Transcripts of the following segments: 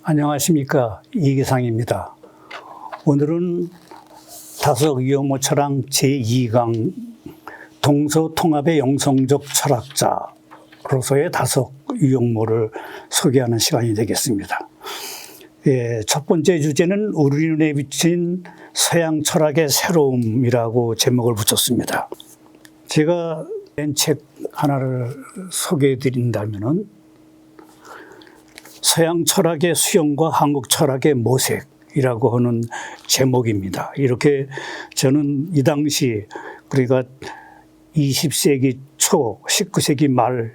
안녕하십니까, 이기상입니다. 오늘은 다석 유영모 철학 제2강 동서통합의 영성적 철학자로서의 다석 유영모를 소개하는 시간이 되겠습니다. 첫 번째 주제는 우리 눈에 비친 서양 철학의 새로움이라고 제목을 붙였습니다. 제가 낸 책 하나를 소개해 드린다면은 서양 철학의 수용과 한국 철학의 모색이라고 하는 제목입니다. 이렇게 저는 이 당시, 그러니까 20세기 초, 19세기 말,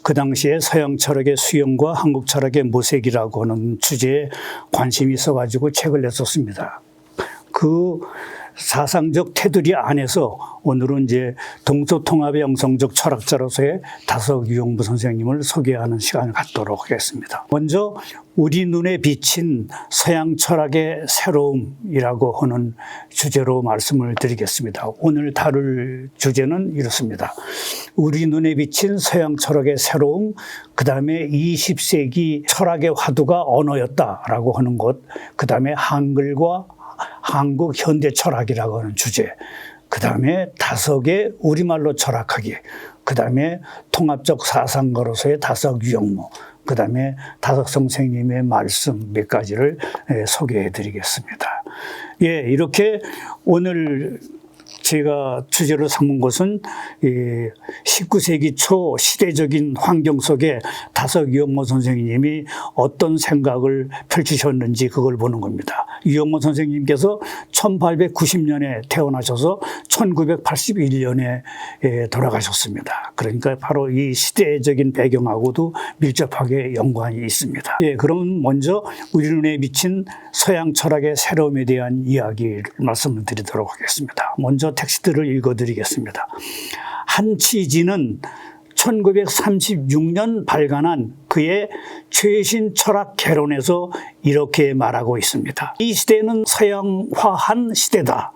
그 당시에 서양 철학의 수용과 한국 철학의 모색이라고 하는 주제에 관심이 있어가지고 책을 냈었습니다. 그 사상적 테두리 안에서 오늘은 이제 동서통합의 영성적 철학자로서의 다석 유영모 선생님을 소개하는 시간을 갖도록 하겠습니다. 먼저 우리 눈에 비친 서양 철학의 새로움이라고 하는 주제로 말씀을 드리겠습니다. 오늘 다룰 주제는 이렇습니다. 우리 눈에 비친 서양 철학의 새로움, 그 다음에 20세기 철학의 화두가 언어였다라고 하는 것, 그 다음에 한글과 한국 현대 철학이라고 하는 주제, 그 다음에 다석의 우리말로 철학하기, 그 다음에 통합적 사상가로서의 다석 유영모, 그 다음에 다석 선생님의 말씀 몇 가지를 소개해 드리겠습니다. 이렇게 오늘 제가 주제로 삼은 것은 19세기 초 시대적인 환경 속에 다석 유영모 선생님이 어떤 생각을 펼치셨는지 그걸 보는 겁니다. 유영모 선생님께서 1890년에 태어나셔서 1981년에 돌아가셨습니다. 그러니까 바로 이 시대적인 배경하고도 밀접하게 연관이 있습니다. 그럼 먼저 우리 눈에 비친 서양 철학의 새로움에 대한 이야기를 말씀을 드리도록 하겠습니다. 먼저 텍스트를 읽어드리겠습니다. 한치지는 1936년 발간한 그의 최신 철학 개론에서 이렇게 말하고 있습니다. 이 시대는 서양화한 시대다.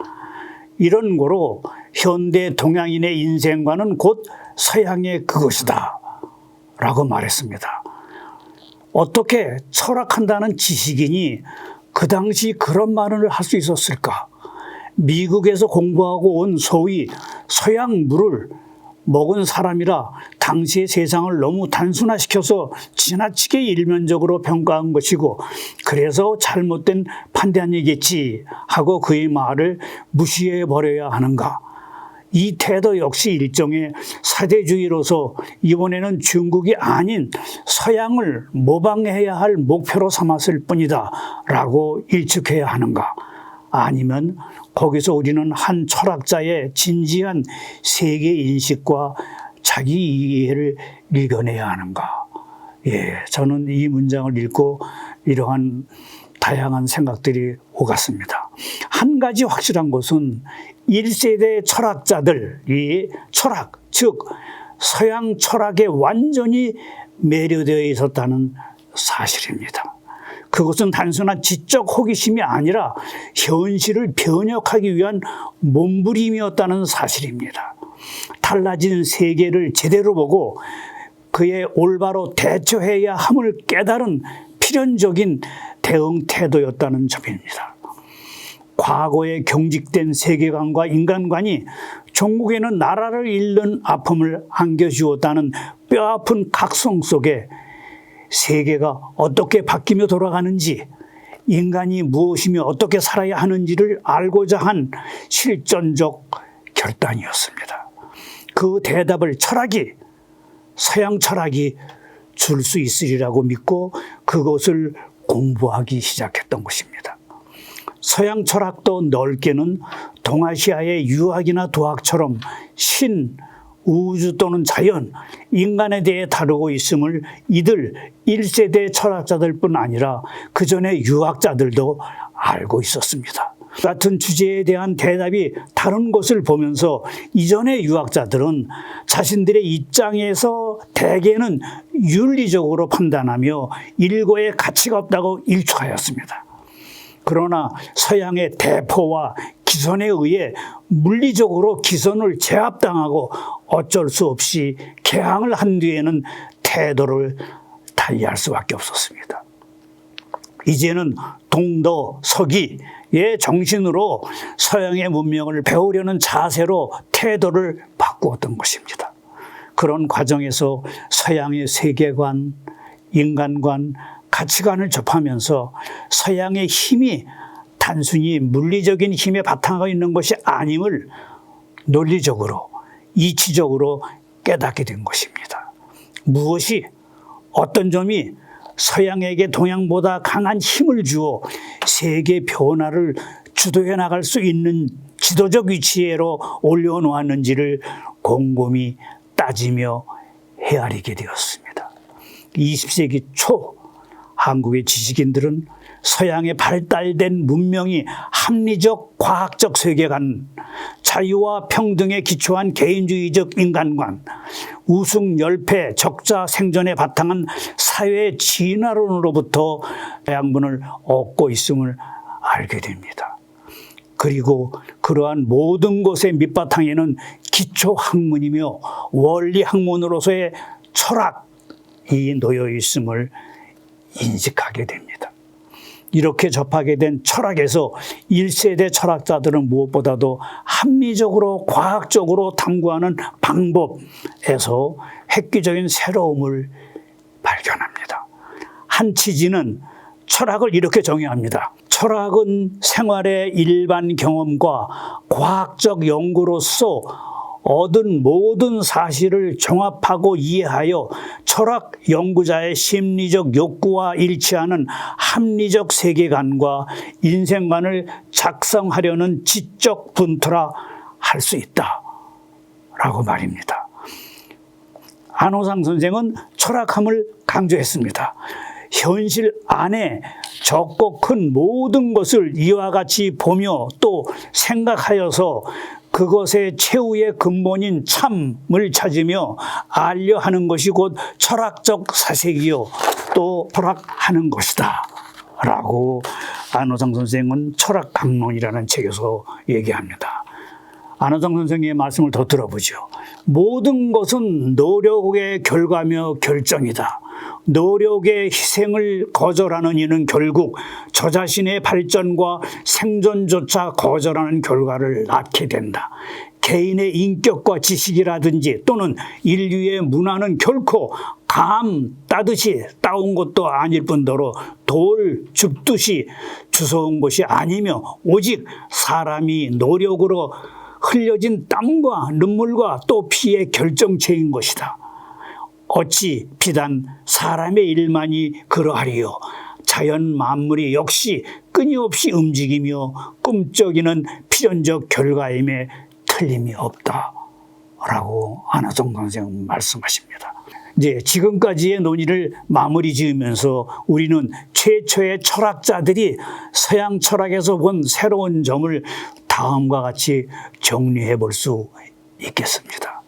이런 거로 현대 동양인의 인생관은 곧 서양의 그것이다. 라고 말했습니다. 어떻게 철학한다는 지식인이 그 당시 그런 말을 할 수 있었을까? 미국에서 공부하고 온 소위 서양물을 먹은 사람이라 당시의 세상을 너무 단순화시켜서 지나치게 일면적으로 평가한 것이고 그래서 잘못된 판단이겠지 하고 그의 말을 무시해버려야 하는가. 이 태도 역시 일종의 사대주의로서 이번에는 중국이 아닌 서양을 모방해야 할 목표로 삼았을 뿐이다 라고 일축해야 하는가. 아니면 거기서 우리는 한 철학자의 진지한 세계 인식과 자기 이해를 읽어내야 하는가. 저는 이 문장을 읽고 이러한 다양한 생각들이 오갔습니다. 한 가지 확실한 것은 1세대 철학자들이 철학, 즉 서양 철학에 완전히 매료되어 있었다는 사실입니다. 그것은 단순한 지적 호기심이 아니라 현실을 변혁하기 위한 몸부림이었다는 사실입니다. 달라진 세계를 제대로 보고 그에 올바로 대처해야 함을 깨달은 필연적인 대응 태도였다는 점입니다. 과거에 경직된 세계관과 인간관이 종국에는 나라를 잃는 아픔을 안겨주었다는 뼈아픈 각성 속에 세계가 어떻게 바뀌며 돌아가는지, 인간이 무엇이며 어떻게 살아야 하는지를 알고자 한 실전적 결단이었습니다. 그 대답을 서양 철학이 줄 수 있으리라고 믿고 그것을 공부하기 시작했던 것입니다. 서양 철학도 넓게는 동아시아의 유학이나 도학처럼 신, 우주 또는 자연, 인간에 대해 다루고 있음을 이들 1세대 철학자들뿐 아니라 그 전에 유학자들도 알고 있었습니다. 같은 주제에 대한 대답이 다른 것을 보면서 이전의 유학자들은 자신들의 입장에서 대개는 윤리적으로 판단하며 일고의 가치가 없다고 일축하였습니다. 그러나 서양의 대포와 기선에 의해 물리적으로 기선을 제압당하고 어쩔 수 없이 개항을 한 뒤에는 태도를 달리할 수밖에 없었습니다. 이제는 동도 서기의 정신으로 서양의 문명을 배우려는 자세로 태도를 바꾸었던 것입니다. 그런 과정에서 서양의 세계관, 인간관, 가치관을 접하면서 서양의 힘이 단순히 물리적인 힘에 바탕하고 있는 것이 아님을 논리적으로, 이치적으로 깨닫게 된 것입니다. 무엇이, 어떤 점이 서양에게 동양보다 강한 힘을 주어 세계 변화를 주도해 나갈 수 있는 지도적 위치에로 올려놓았는지를 곰곰이 따지며 헤아리게 되었습니다. 20세기 초 한국의 지식인들은 서양의 발달된 문명이 합리적 과학적 세계관, 자유와 평등에 기초한 개인주의적 인간관, 우승열패, 적자 생존에 바탕한 사회 진화론으로부터 양분을 얻고 있음을 알게 됩니다. 그리고 그러한 모든 것의 밑바탕에는 기초학문이며 원리학문으로서의 철학이 놓여 있음을 인식하게 됩니다. 이렇게 접하게 된 철학에서 1세대 철학자들은 무엇보다도 합리적으로 과학적으로 탐구하는 방법에서 획기적인 새로움을 발견합니다. 한치지는 철학을 이렇게 정의합니다. 철학은 생활의 일반 경험과 과학적 연구로서 얻은 모든 사실을 종합하고 이해하여 철학 연구자의 심리적 욕구와 일치하는 합리적 세계관과 인생관을 작성하려는 지적 분투라 할 수 있다라고 말입니다. 안호상 선생은 철학함을 강조했습니다. 현실 안에 적고 큰 모든 것을 이와 같이 보며 또 생각하여서 그것의 최후의 근본인 참을 찾으며 알려 하는 것이 곧 철학적 사색이요 또 철학하는 것이다 라고 안호상 선생은 철학강론이라는 책에서 얘기합니다. 안호상 선생의 말씀을 더 들어보죠. 모든 것은 노력의 결과며 결정이다. 노력의 희생을 거절하는 이는 결국 저 자신의 발전과 생존조차 거절하는 결과를 낳게 된다. 개인의 인격과 지식이라든지 또는 인류의 문화는 결코 감 따듯이 따온 것도 아닐 뿐더러 돌 줍듯이 주워온 것이 아니며 오직 사람이 노력으로 흘려진 땀과 눈물과 또 피의 결정체인 것이다. 어찌 비단 사람의 일만이 그러하리요. 자연 만물이 역시 끊임없이 움직이며 꿈쩍이는 필연적 결과임에 틀림이 없다라고 안호상 선생은 말씀하십니다. 이제 지금까지의 논의를 마무리 지으면서 우리는 최초의 철학자들이 서양 철학에서 본 새로운 점을 다음과 같이 정리해 볼 수 있겠습니다.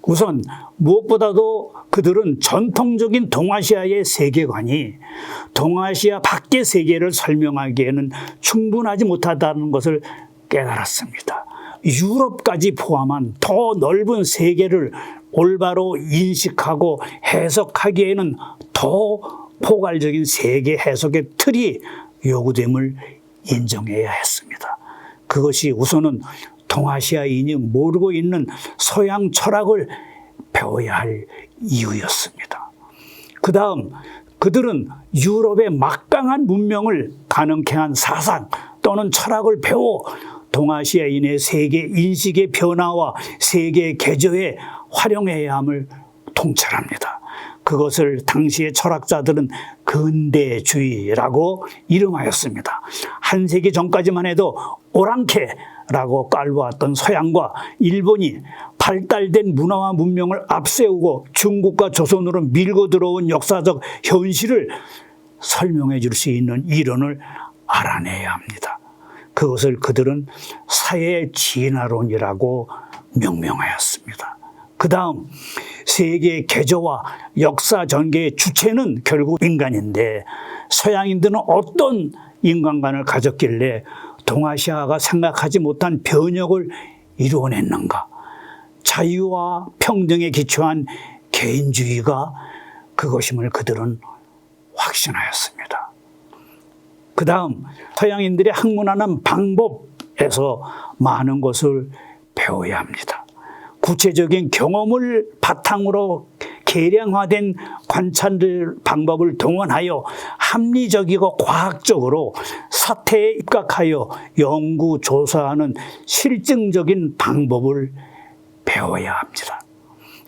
우선 무엇보다도 그들은 전통적인 동아시아의 세계관이 동아시아 밖의 세계를 설명하기에는 충분하지 못하다는 것을 깨달았습니다. 유럽까지 포함한 더 넓은 세계를 올바로 인식하고 해석하기에는 더 포괄적인 세계 해석의 틀이 요구됨을 인정해야 했습니다. 그것이 우선은 동아시아인이 모르고 있는 서양 철학을 배워야 할 이유였습니다. 그 다음 그들은 유럽의 막강한 문명을 가능케 한 사상 또는 철학을 배워 동아시아인의 세계 인식의 변화와 세계 개조에 활용해야 함을 통찰합니다. 그것을 당시의 철학자들은 근대주의라고 이름하였습니다. 한 세기 전까지만 해도 오랑캐라고 깔보았던 서양과 일본이 발달된 문화와 문명을 앞세우고 중국과 조선으로 밀고 들어온 역사적 현실을 설명해 줄 수 있는 이론을 알아내야 합니다. 그것을 그들은 사회 진화론이라고 명명하였습니다. 그 다음 세계 개조와 역사 전개의 주체는 결국 인간인데 서양인들은 어떤 인간관을 가졌길래 동아시아가 생각하지 못한 변혁을 이루어냈는가? 자유와 평등에 기초한 개인주의가 그것임을 그들은 확신하였습니다. 그 다음 서양인들의 학문하는 방법에서 많은 것을 배워야 합니다. 구체적인 경험을 바탕으로 계량화된 관찰 방법을 동원하여 합리적이고 과학적으로 사태에 입각하여 연구 조사하는 실증적인 방법을 배워야 합니다.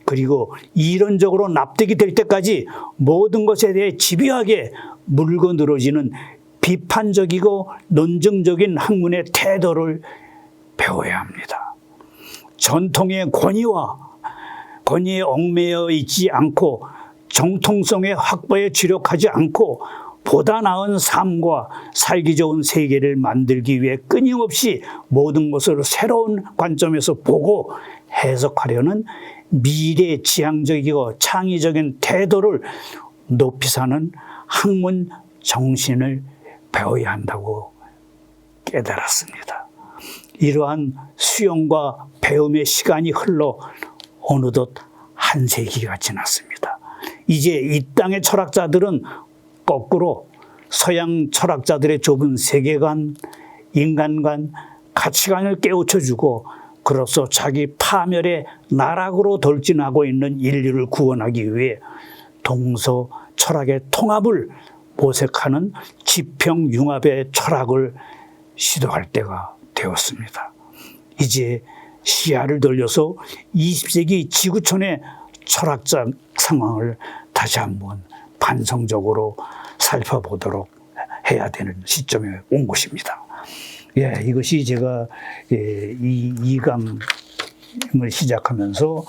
그리고 이론적으로 납득이 될 때까지 모든 것에 대해 집요하게 물고 늘어지는 비판적이고 논증적인 학문의 태도를 배워야 합니다. 전통의 권위에 얽매여 있지 않고 정통성의 확보에 주력하지 않고 보다 나은 삶과 살기 좋은 세계를 만들기 위해 끊임없이 모든 것을 새로운 관점에서 보고 해석하려는 미래지향적이고 창의적인 태도를 높이 사는 학문 정신을 배워야 한다고 깨달았습니다. 이러한 수용과 배움의 시간이 흘러 어느덧 한 세기가 지났습니다. 이제 이 땅의 철학자들은 거꾸로 서양 철학자들의 좁은 세계관, 인간관, 가치관을 깨우쳐주고 그로써 자기 파멸의 나락으로 돌진하고 있는 인류를 구원하기 위해 동서 철학의 통합을 모색하는 지평융합의 철학을 시도할 때가 되었습니다. 이제 시야를 돌려서 20세기 지구촌의 철학적 상황을 다시 한번 반성적으로 살펴보도록 해야 되는 시점에 온 것입니다. 이것이 제가 이 강을 시작하면서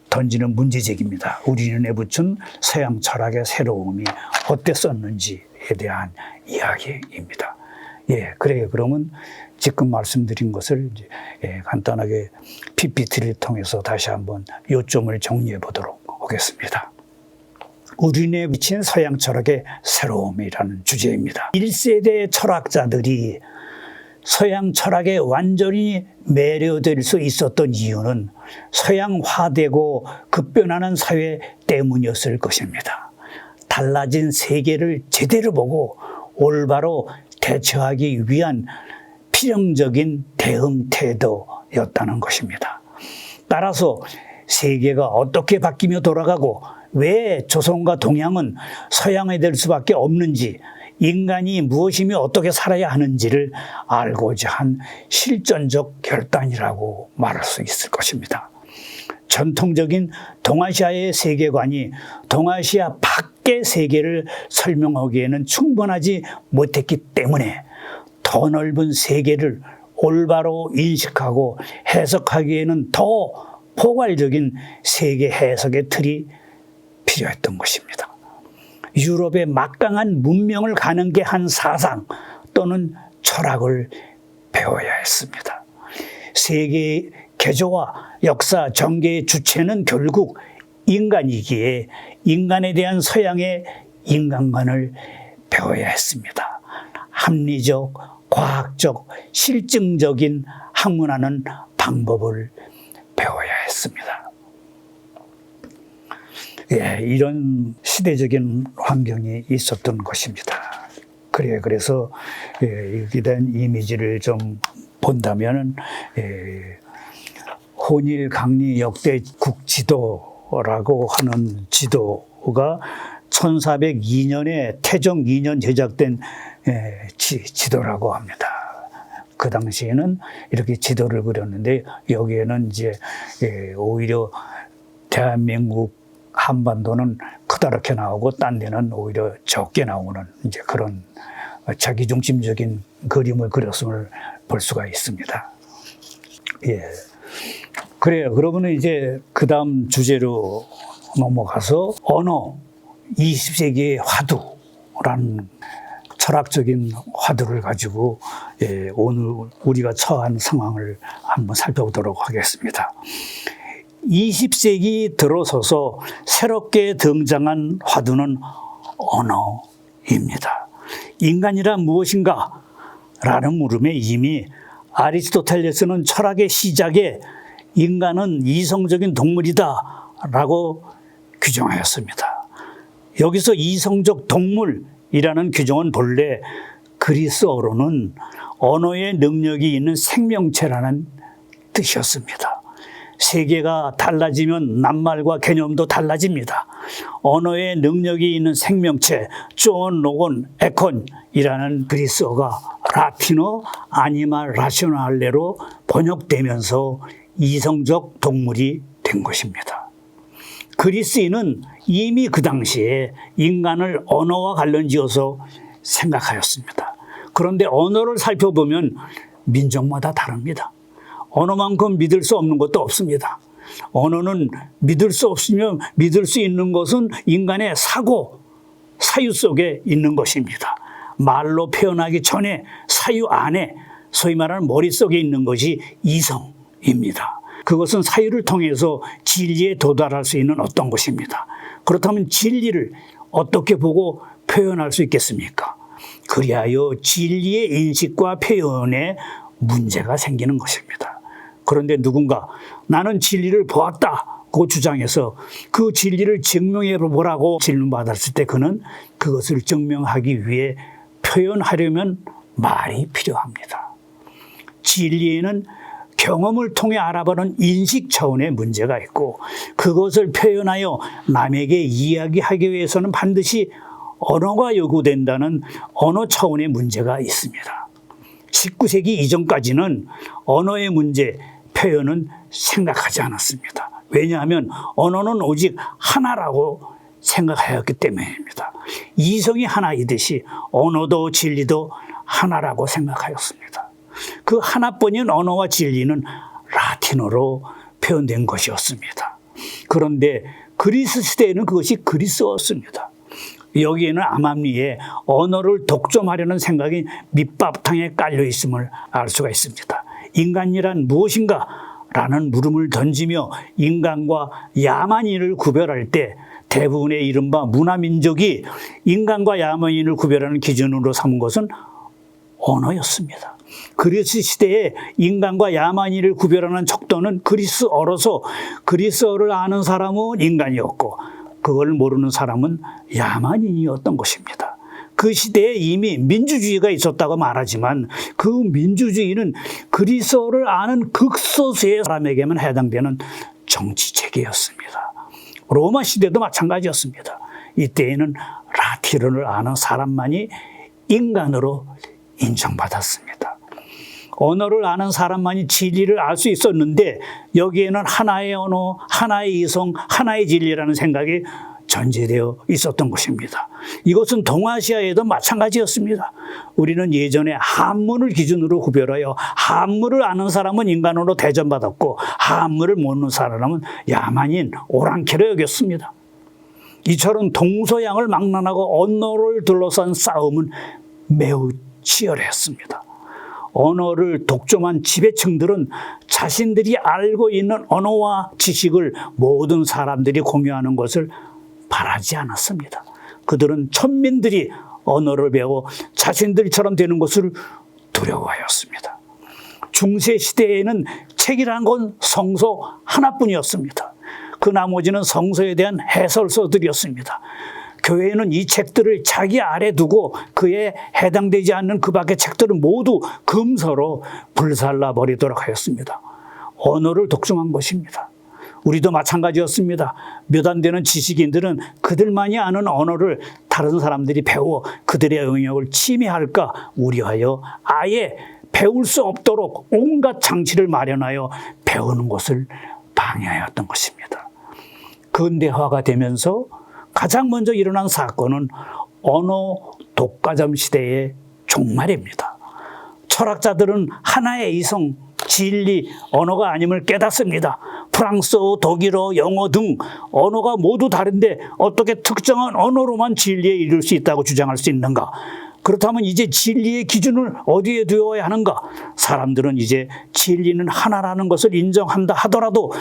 던지는 문제제기입니다. 우리 눈에 붙은 서양 철학의 새로움이 어땠었는지에 대한 이야기입니다. 그래요. 그러면 지금 말씀드린 것을 이제 간단하게 PPT를 통해서 다시 한번 요점을 정리해 보도록 하겠습니다. 우리네 미친 서양 철학의 새로움이라는 주제입니다. 1세대 철학자들이 서양 철학에 완전히 매료될 수 있었던 이유는 서양화되고 급변하는 사회 때문이었을 것입니다. 달라진 세계를 제대로 보고 올바로 대처하기 위한 필연적인 대응 태도였다는 것입니다. 따라서 세계가 어떻게 바뀌며 돌아가고 왜 조선과 동양은 서양화될 수밖에 없는지, 인간이 무엇이며 어떻게 살아야 하는지를 알고자 한 실전적 결단이라고 말할 수 있을 것입니다. 전통적인 동아시아의 세계관이 동아시아 밖의 세계를 설명하기에는 충분하지 못했기 때문에 더 넓은 세계를 올바로 인식하고 해석하기에는 더 포괄적인 세계 해석의 틀이 필요했던 것입니다. 유럽의 막강한 문명을 가능케 한 사상 또는 철학을 배워야 했습니다. 세계의 개조와 역사 전개의 주체는 결국 인간이기에 인간에 대한 서양의 인간관을 배워야 했습니다. 합리적, 과학적, 실증적인 학문하는 방법을 배워야 했습니다. 이런 시대적인 환경이 있었던 것입니다. 그래서 여기에 대한 이미지를 좀 본다면 혼일 강리 역대 국지도라고 하는 지도가 1402년에 태종 2년 제작된 지도라고 합니다. 그 당시에는 이렇게 지도를 그렸는데 여기에는 이제 오히려 대한민국 한반도는 크다랗게 나오고 딴 데는 오히려 적게 나오는 이제 그런 자기중심적인 그림을 그렸음을 볼 수가 있습니다. 그래요. 그러면 이제 그 다음 주제로 넘어가서 언어, 20세기의 화두라는 철학적인 화두를 가지고 오늘 우리가 처한 상황을 한번 살펴보도록 하겠습니다. 20세기 들어서서 새롭게 등장한 화두는 언어입니다. 인간이란 무엇인가? 라는 물음에 이미 아리스토텔레스는 철학의 시작에 인간은 이성적인 동물이다 라고 규정하였습니다. 여기서 이성적 동물이라는 규정은 본래 그리스어로는 언어의 능력이 있는 생명체라는 뜻이었습니다. 세계가 달라지면 낱말과 개념도 달라집니다. 언어의 능력이 있는 생명체, 조언, 로곤, 에콘이라는 그리스어가 라틴어 아니마 라시오날레로 번역되면서 이성적 동물이 된 것입니다. 그리스인은 이미 그 당시에 인간을 언어와 관련지어서 생각하였습니다. 그런데 언어를 살펴보면 민족마다 다릅니다. 언어만큼 믿을 수 없는 것도 없습니다. 언어는 믿을 수 없으면 믿을 수 있는 것은 인간의 사고, 사유 속에 있는 것입니다. 말로 표현하기 전에 사유 안에 소위 말하는 머릿속에 있는 것이 이성입니다. 그것은 사유를 통해서 진리에 도달할 수 있는 어떤 것입니다. 그렇다면 진리를 어떻게 보고 표현할 수 있겠습니까? 그리하여 진리의 인식과 표현에 문제가 생기는 것입니다. 그런데 누군가 나는 진리를 보았다고 주장해서 그 진리를 증명해 보라고 질문받았을 때 그는 그것을 증명하기 위해 표현하려면 말이 필요합니다. 진리에는 경험을 통해 알아보는 인식 차원의 문제가 있고 그것을 표현하여 남에게 이야기하기 위해서는 반드시 언어가 요구된다는 언어 차원의 문제가 있습니다. 19세기 이전까지는 언어의 문제, 표현은 생각하지 않았습니다. 왜냐하면 언어는 오직 하나라고 생각하였기 때문입니다. 이성이 하나이듯이 언어도 진리도 하나라고 생각하였습니다. 그 하나뿐인 언어와 진리는 라틴어로 표현된 것이었습니다. 그런데 그리스 시대에는 그것이 그리스어였습니다. 여기에는 암암리에 언어를 독점하려는 생각이 밑바탕에 깔려 있음을 알 수가 있습니다. 인간이란 무엇인가? 라는 물음을 던지며 인간과 야만인을 구별할 때 대부분의 이른바 문화민족이 인간과 야만인을 구별하는 기준으로 삼은 것은 언어였습니다. 그리스 시대에 인간과 야만인을 구별하는 척도는 그리스어로서 그리스어를 아는 사람은 인간이었고 그걸 모르는 사람은 야만인이었던 것입니다. 그 시대에 이미 민주주의가 있었다고 말하지만 그 민주주의는 그리스어를 아는 극소수의 사람에게만 해당되는 정치체계였습니다. 로마 시대도 마찬가지였습니다. 이때에는 라틴어를 아는 사람만이 인간으로 인정받았습니다. 언어를 아는 사람만이 진리를 알 수 있었는데 여기에는 하나의 언어, 하나의 이성, 하나의 진리라는 생각이 전제되어 있었던 것입니다. 이것은 동아시아에도 마찬가지였습니다. 우리는 예전에 한문을 기준으로 구별하여 한문을 아는 사람은 인간으로 대접받았고 한문을 모르는 사람은 야만인, 오랑캐로 여겼습니다. 이처럼 동서양을 망라하고 언어를 둘러싼 싸움은 매우 치열했습니다. 언어를 독점한 지배층들은 자신들이 알고 있는 언어와 지식을 모든 사람들이 공유하는 것을 바라지 않았습니다. 그들은 천민들이 언어를 배워 자신들처럼 되는 것을 두려워하였습니다. 중세시대에는 책이라는 건 성서 하나뿐이었습니다. 그 나머지는 성서에 대한 해설서들이었습니다. 교회는 이 책들을 자기 아래 두고 그에 해당되지 않는 그 밖의 책들은 모두 금서로 불살라 버리도록 하였습니다. 언어를 독점한 것입니다. 우리도 마찬가지였습니다. 몇 안 되는 지식인들은 그들만이 아는 언어를 다른 사람들이 배워 그들의 영역을 침해할까 우려하여 아예 배울 수 없도록 온갖 장치를 마련하여 배우는 것을 방해하였던 것입니다. 근대화가 되면서 가장 먼저 일어난 사건은 언어 독과점 시대의 종말입니다. 철학자들은 하나의 이성, 진리, 언어가 아님을 깨닫습니다. 프랑스어, 독일어, 영어 등 언어가 모두 다른데 어떻게 특정한 언어로만 진리에 이를 수 있다고 주장할 수 있는가? 그렇다면 이제 진리의 기준을 어디에 두어야 하는가? 사람들은 이제 진리는 하나라는 것을 인정한다 하더라도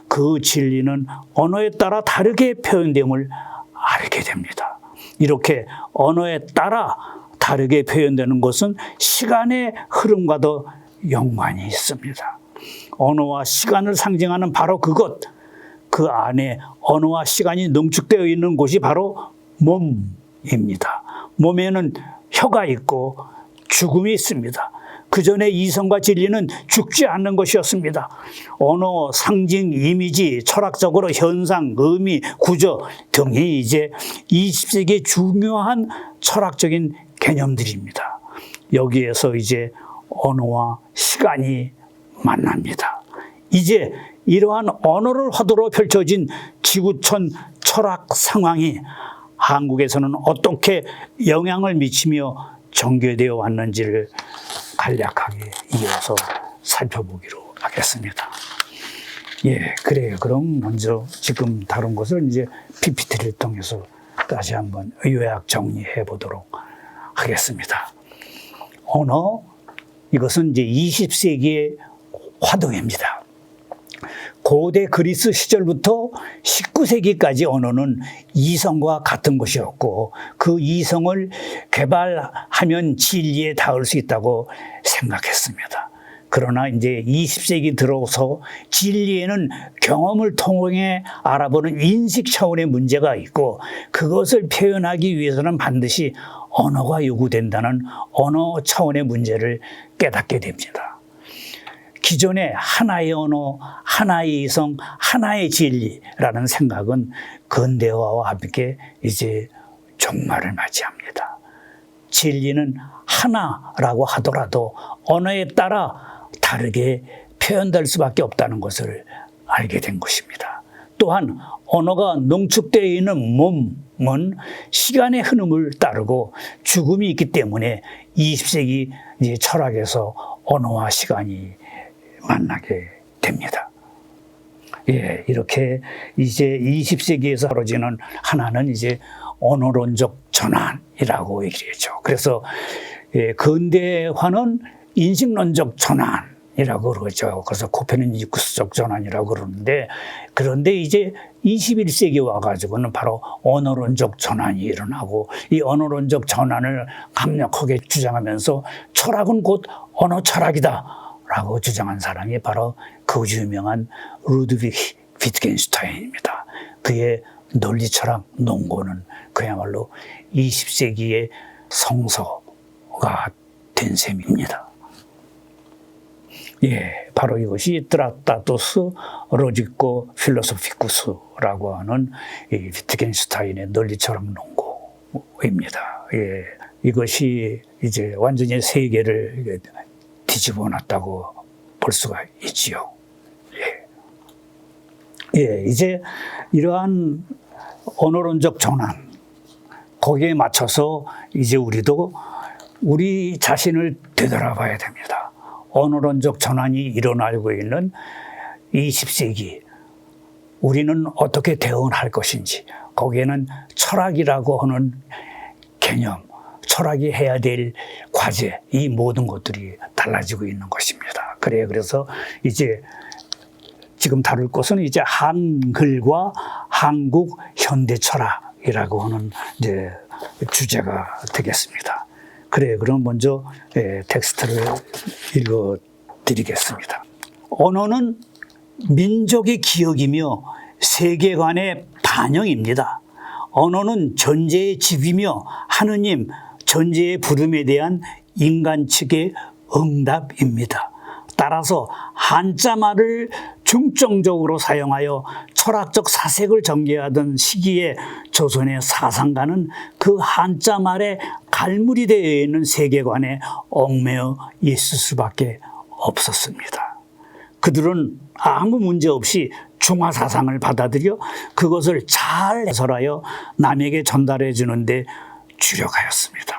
그 진리는 언어에 따라 다르게 표현됨을 알게 됩니다. 이렇게 언어에 따라 다르게 표현되는 것은 시간의 흐름과도 연관이 있습니다. 언어와 시간을 상징하는 바로 그것, 그 안에 언어와 시간이 농축되어 있는 곳이 바로 몸입니다. 몸에는 혀가 있고 죽음이 있습니다. 그 전에 이성과 진리는 죽지 않는 것이었습니다. 언어, 상징, 이미지, 철학적으로 현상, 의미, 구조 등이 이제 20세기의 중요한 철학적인 개념들입니다. 여기에서 이제 언어와 시간이 만납니다. 이제 이러한 언어를 화두로 펼쳐진 지구촌 철학 상황이 한국에서는 어떻게 영향을 미치며 전개되어 왔는지를 간략하게 이어서 살펴보기로 하겠습니다. 예, 그래요. 그럼 먼저 지금 다룬 것을 이제 PPT를 통해서 다시 한번 요약 정리해 보도록 하겠습니다. 언어, 이것은 이제 20세기의 화두입니다. 고대 그리스 시절부터 19세기까지 언어는 이성과 같은 것이었고 그 이성을 개발하면 진리에 닿을 수 있다고 생각했습니다. 그러나 이제 20세기 들어서 진리에는 경험을 통해 알아보는 인식 차원의 문제가 있고 그것을 표현하기 위해서는 반드시 언어가 요구된다는 언어 차원의 문제를 깨닫게 됩니다. 기존의 하나의 언어, 하나의 이성, 하나의 진리라는 생각은 근대화와 함께 이제 종말을 맞이합니다. 진리는 하나라고 하더라도 언어에 따라 다르게 표현될 수밖에 없다는 것을 알게 된 것입니다. 또한 언어가 농축되어 있는 몸은 시간의 흐름을 따르고 죽음이 있기 때문에 20세기 이제 철학에서 언어와 시간이 만나게 됩니다. 예, 이렇게 이제 20세기에서 벌어지는 하나는 이제 언어론적 전환이라고 얘기했죠. 그래서 예, 근대화는 인식론적 전환이라고 그러죠. 그래서 코페르니쿠스적 전환이라고 그러는데 그런데 이제 21세기 와가지고는 바로 언어론적 전환이 일어나고 이 언어론적 전환을 강력하게 주장하면서 철학은 곧 언어 철학이다 라고 주장한 사람이 바로 그 유명한 루드빅 위트겐슈타인입니다. 그의 논리철학 논고는 그야말로 20세기의 성서가 된 셈입니다. 예, 바로 이것이 트라타투스 로지코 필로소피쿠스라고 하는 이 위트겐슈타인의 논리철학 논고입니다. 예, 이것이 이제 완전히 세계를 뒤집어 놨다고 볼 수가 있지요. 예. 예, 이제 이러한 언어론적 전환, 거기에 맞춰서 이제 우리도 우리 자신을 되돌아봐야 됩니다. 언어론적 전환이 일어나고 있는 20세기, 우리는 어떻게 대응할 것인지, 거기에는 철학이라고 하는 개념, 철학이 해야 될 과제, 이 모든 것들이 달라지고 있는 것입니다. 그래서 이제 지금 다룰 것은 이제 한글과 한국 현대 철학이라고 하는 이제 주제가 되겠습니다. 그럼 먼저 텍스트를 읽어드리겠습니다. 언어는 민족의 기억이며 세계관의 반영입니다. 언어는 존재의 집이며 하느님, 존재의 부름에 대한 인간 측의 응답입니다. 따라서 한자말을 중점적으로 사용하여 철학적 사색을 전개하던 시기에 조선의 사상가는 그 한자말에 갈무리 되어 있는 세계관에 얽매여 있을 수밖에 없었습니다. 그들은 아무 문제 없이 중화 사상을 받아들여 그것을 잘 해설하여 남에게 전달해 주는데 주력하였습니다.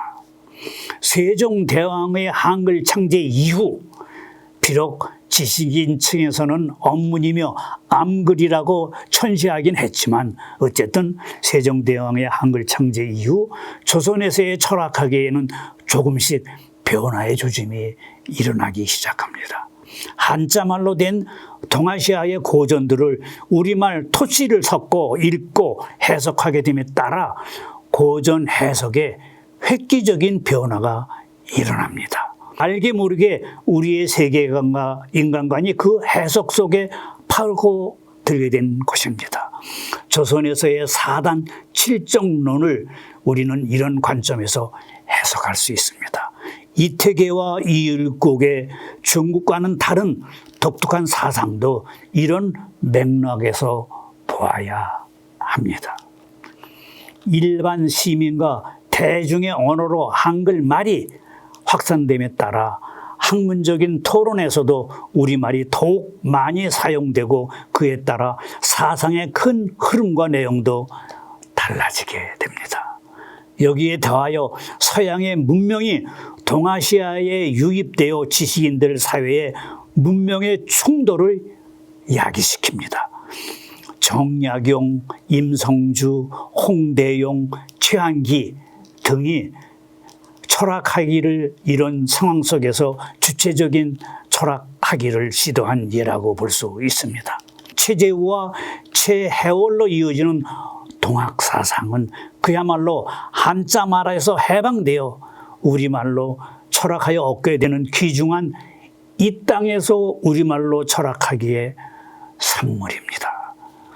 세종대왕의 한글 창제 이후 비록 지식인층에서는 언문이며 암글이라고 천시하긴 했지만 어쨌든 세종대왕의 한글 창제 이후 조선에서의 철학학계에는 조금씩 변화의 조짐이 일어나기 시작합니다. 한자말로 된 동아시아의 고전들을 우리말 토치를 섞고 읽고 해석하게 됨에 따라 고전 해석에 획기적인 변화가 일어납니다. 알게 모르게 우리의 세계관과 인간관이 그 해석 속에 파고들게 된 것입니다. 조선에서의 4단 7정론을 우리는 이런 관점에서 해석할 수 있습니다. 이태계와 이을곡의 중국과는 다른 독특한 사상도 이런 맥락에서 보아야 합니다. 일반 시민과 대중의 언어로 한글말이 확산됨에 따라 학문적인 토론에서도 우리말이 더욱 많이 사용되고 그에 따라 사상의 큰 흐름과 내용도 달라지게 됩니다. 여기에 더하여 서양의 문명이 동아시아에 유입되어 지식인들 사회에 문명의 충돌을 야기시킵니다. 정약용, 임성주, 홍대용, 최한기 등이 철학학위를 이런 상황 속에서 주체적인 철학학위를 시도한 예라고 볼 수 있습니다. 최재우와 최해월로 이어지는 동학사상은 그야말로 한자말에서 해방되어 우리말로 철학하여 얻게 되는 귀중한 이 땅에서 우리말로 철학하기의 산물입니다.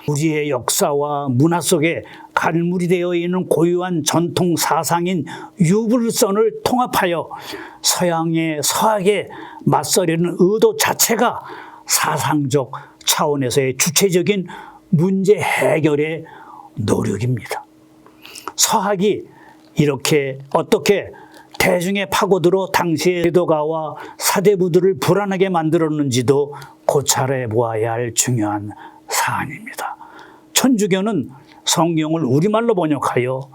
우리의 역사와 문화 속에 갈무리 되어 있는 고유한 전통 사상인 유불선을 통합하여 서학에 맞서려는 의도 자체가 사상적 차원에서의 주체적인 문제 해결의 노력입니다. 서학이 이렇게 어떻게 대중에 파고들어 당시의 제도가와 사대부들을 불안하게 만들었는지도 고찰해 보아야 할 중요한 사안입니다. 천주교는 성경을 우리말로 번역하여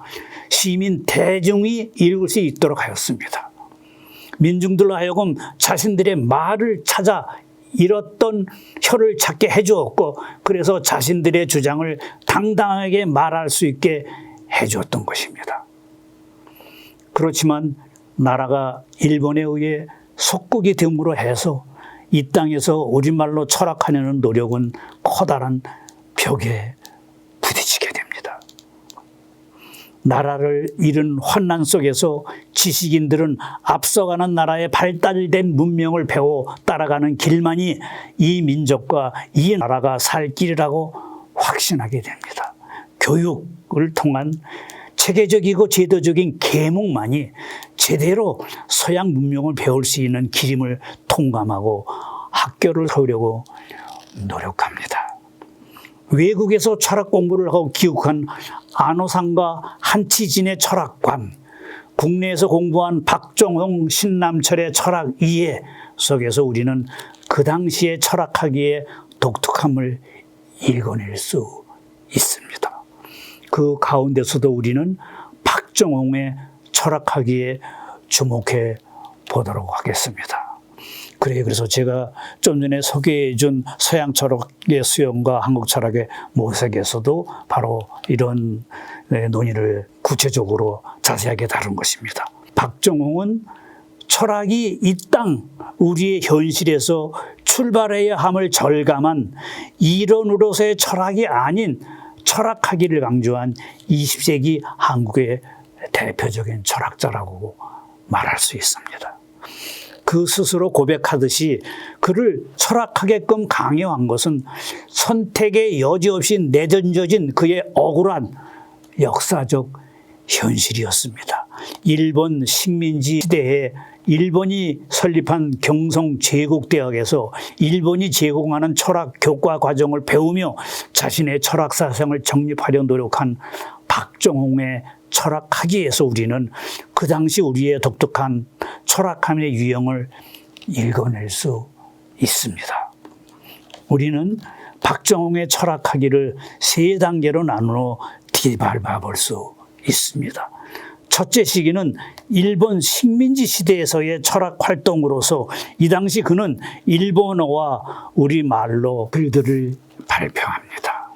시민 대중이 읽을 수 있도록 하였습니다. 민중들로 하여금 자신들의 말을 찾아 잃었던 혀를 찾게 해주었고 그래서 자신들의 주장을 당당하게 말할 수 있게 해주었던 것입니다. 그렇지만 나라가 일본에 의해 속국이 됨으로 해서 이 땅에서 우리말로 철학하려는 노력은 커다란 벽에 부딪히게 됩니다. 나라를 잃은 환난 속에서 지식인들은 앞서가는 나라의 발달된 문명을 배워 따라가는 길만이 이 민족과 이 나라가 살 길이라고 확신하게 됩니다. 교육을 통한 체계적이고 제도적인 계몽만이 제대로 서양 문명을 배울 수 있는 길임을 통감하고 학교를 세우려고 노력합니다. 외국에서 철학 공부를 하고 귀국한 안호상과 한치진의 철학관, 국내에서 공부한 박정홍, 신남철의 철학 이해 속에서 우리는 그 당시의 철학하기에 독특함을 읽어낼 수 있습니다. 그 가운데서도 우리는 박정홍의 철학하기에 주목해 보도록 하겠습니다. 그래서 제가 좀 전에 소개해 준 서양 철학의 수용과 한국 철학의 모색에서도 바로 이런 논의를 구체적으로 자세하게 다룬 것입니다. 박정홍은 철학이 이 땅 우리의 현실에서 출발해야 함을 절감한 이론으로서의 철학이 아닌 철학하기를 강조한 20세기 한국의 대표적인 철학자라고 말할 수 있습니다. 그 스스로 고백하듯이 그를 철학하게끔 강요한 것은 선택의 여지 없이 내던져진 그의 억울한 역사적 현실이었습니다. 일본 식민지 시대에 일본이 설립한 경성제국대학에서 일본이 제공하는 철학 교과 과정을 배우며 자신의 철학 사상을 정립하려 노력한 박정홍의 철학학위에서 우리는 그 당시 우리의 독특한 철학함의 유형을 읽어낼 수 있습니다. 우리는 박정홍의 철학학위를 세 단계로 나누어 뒤밟아 볼 수 있습니다. 첫째 시기는 일본 식민지 시대에서의 철학 활동으로서 이 당시 그는 일본어와 우리말로 글들을 발표합니다.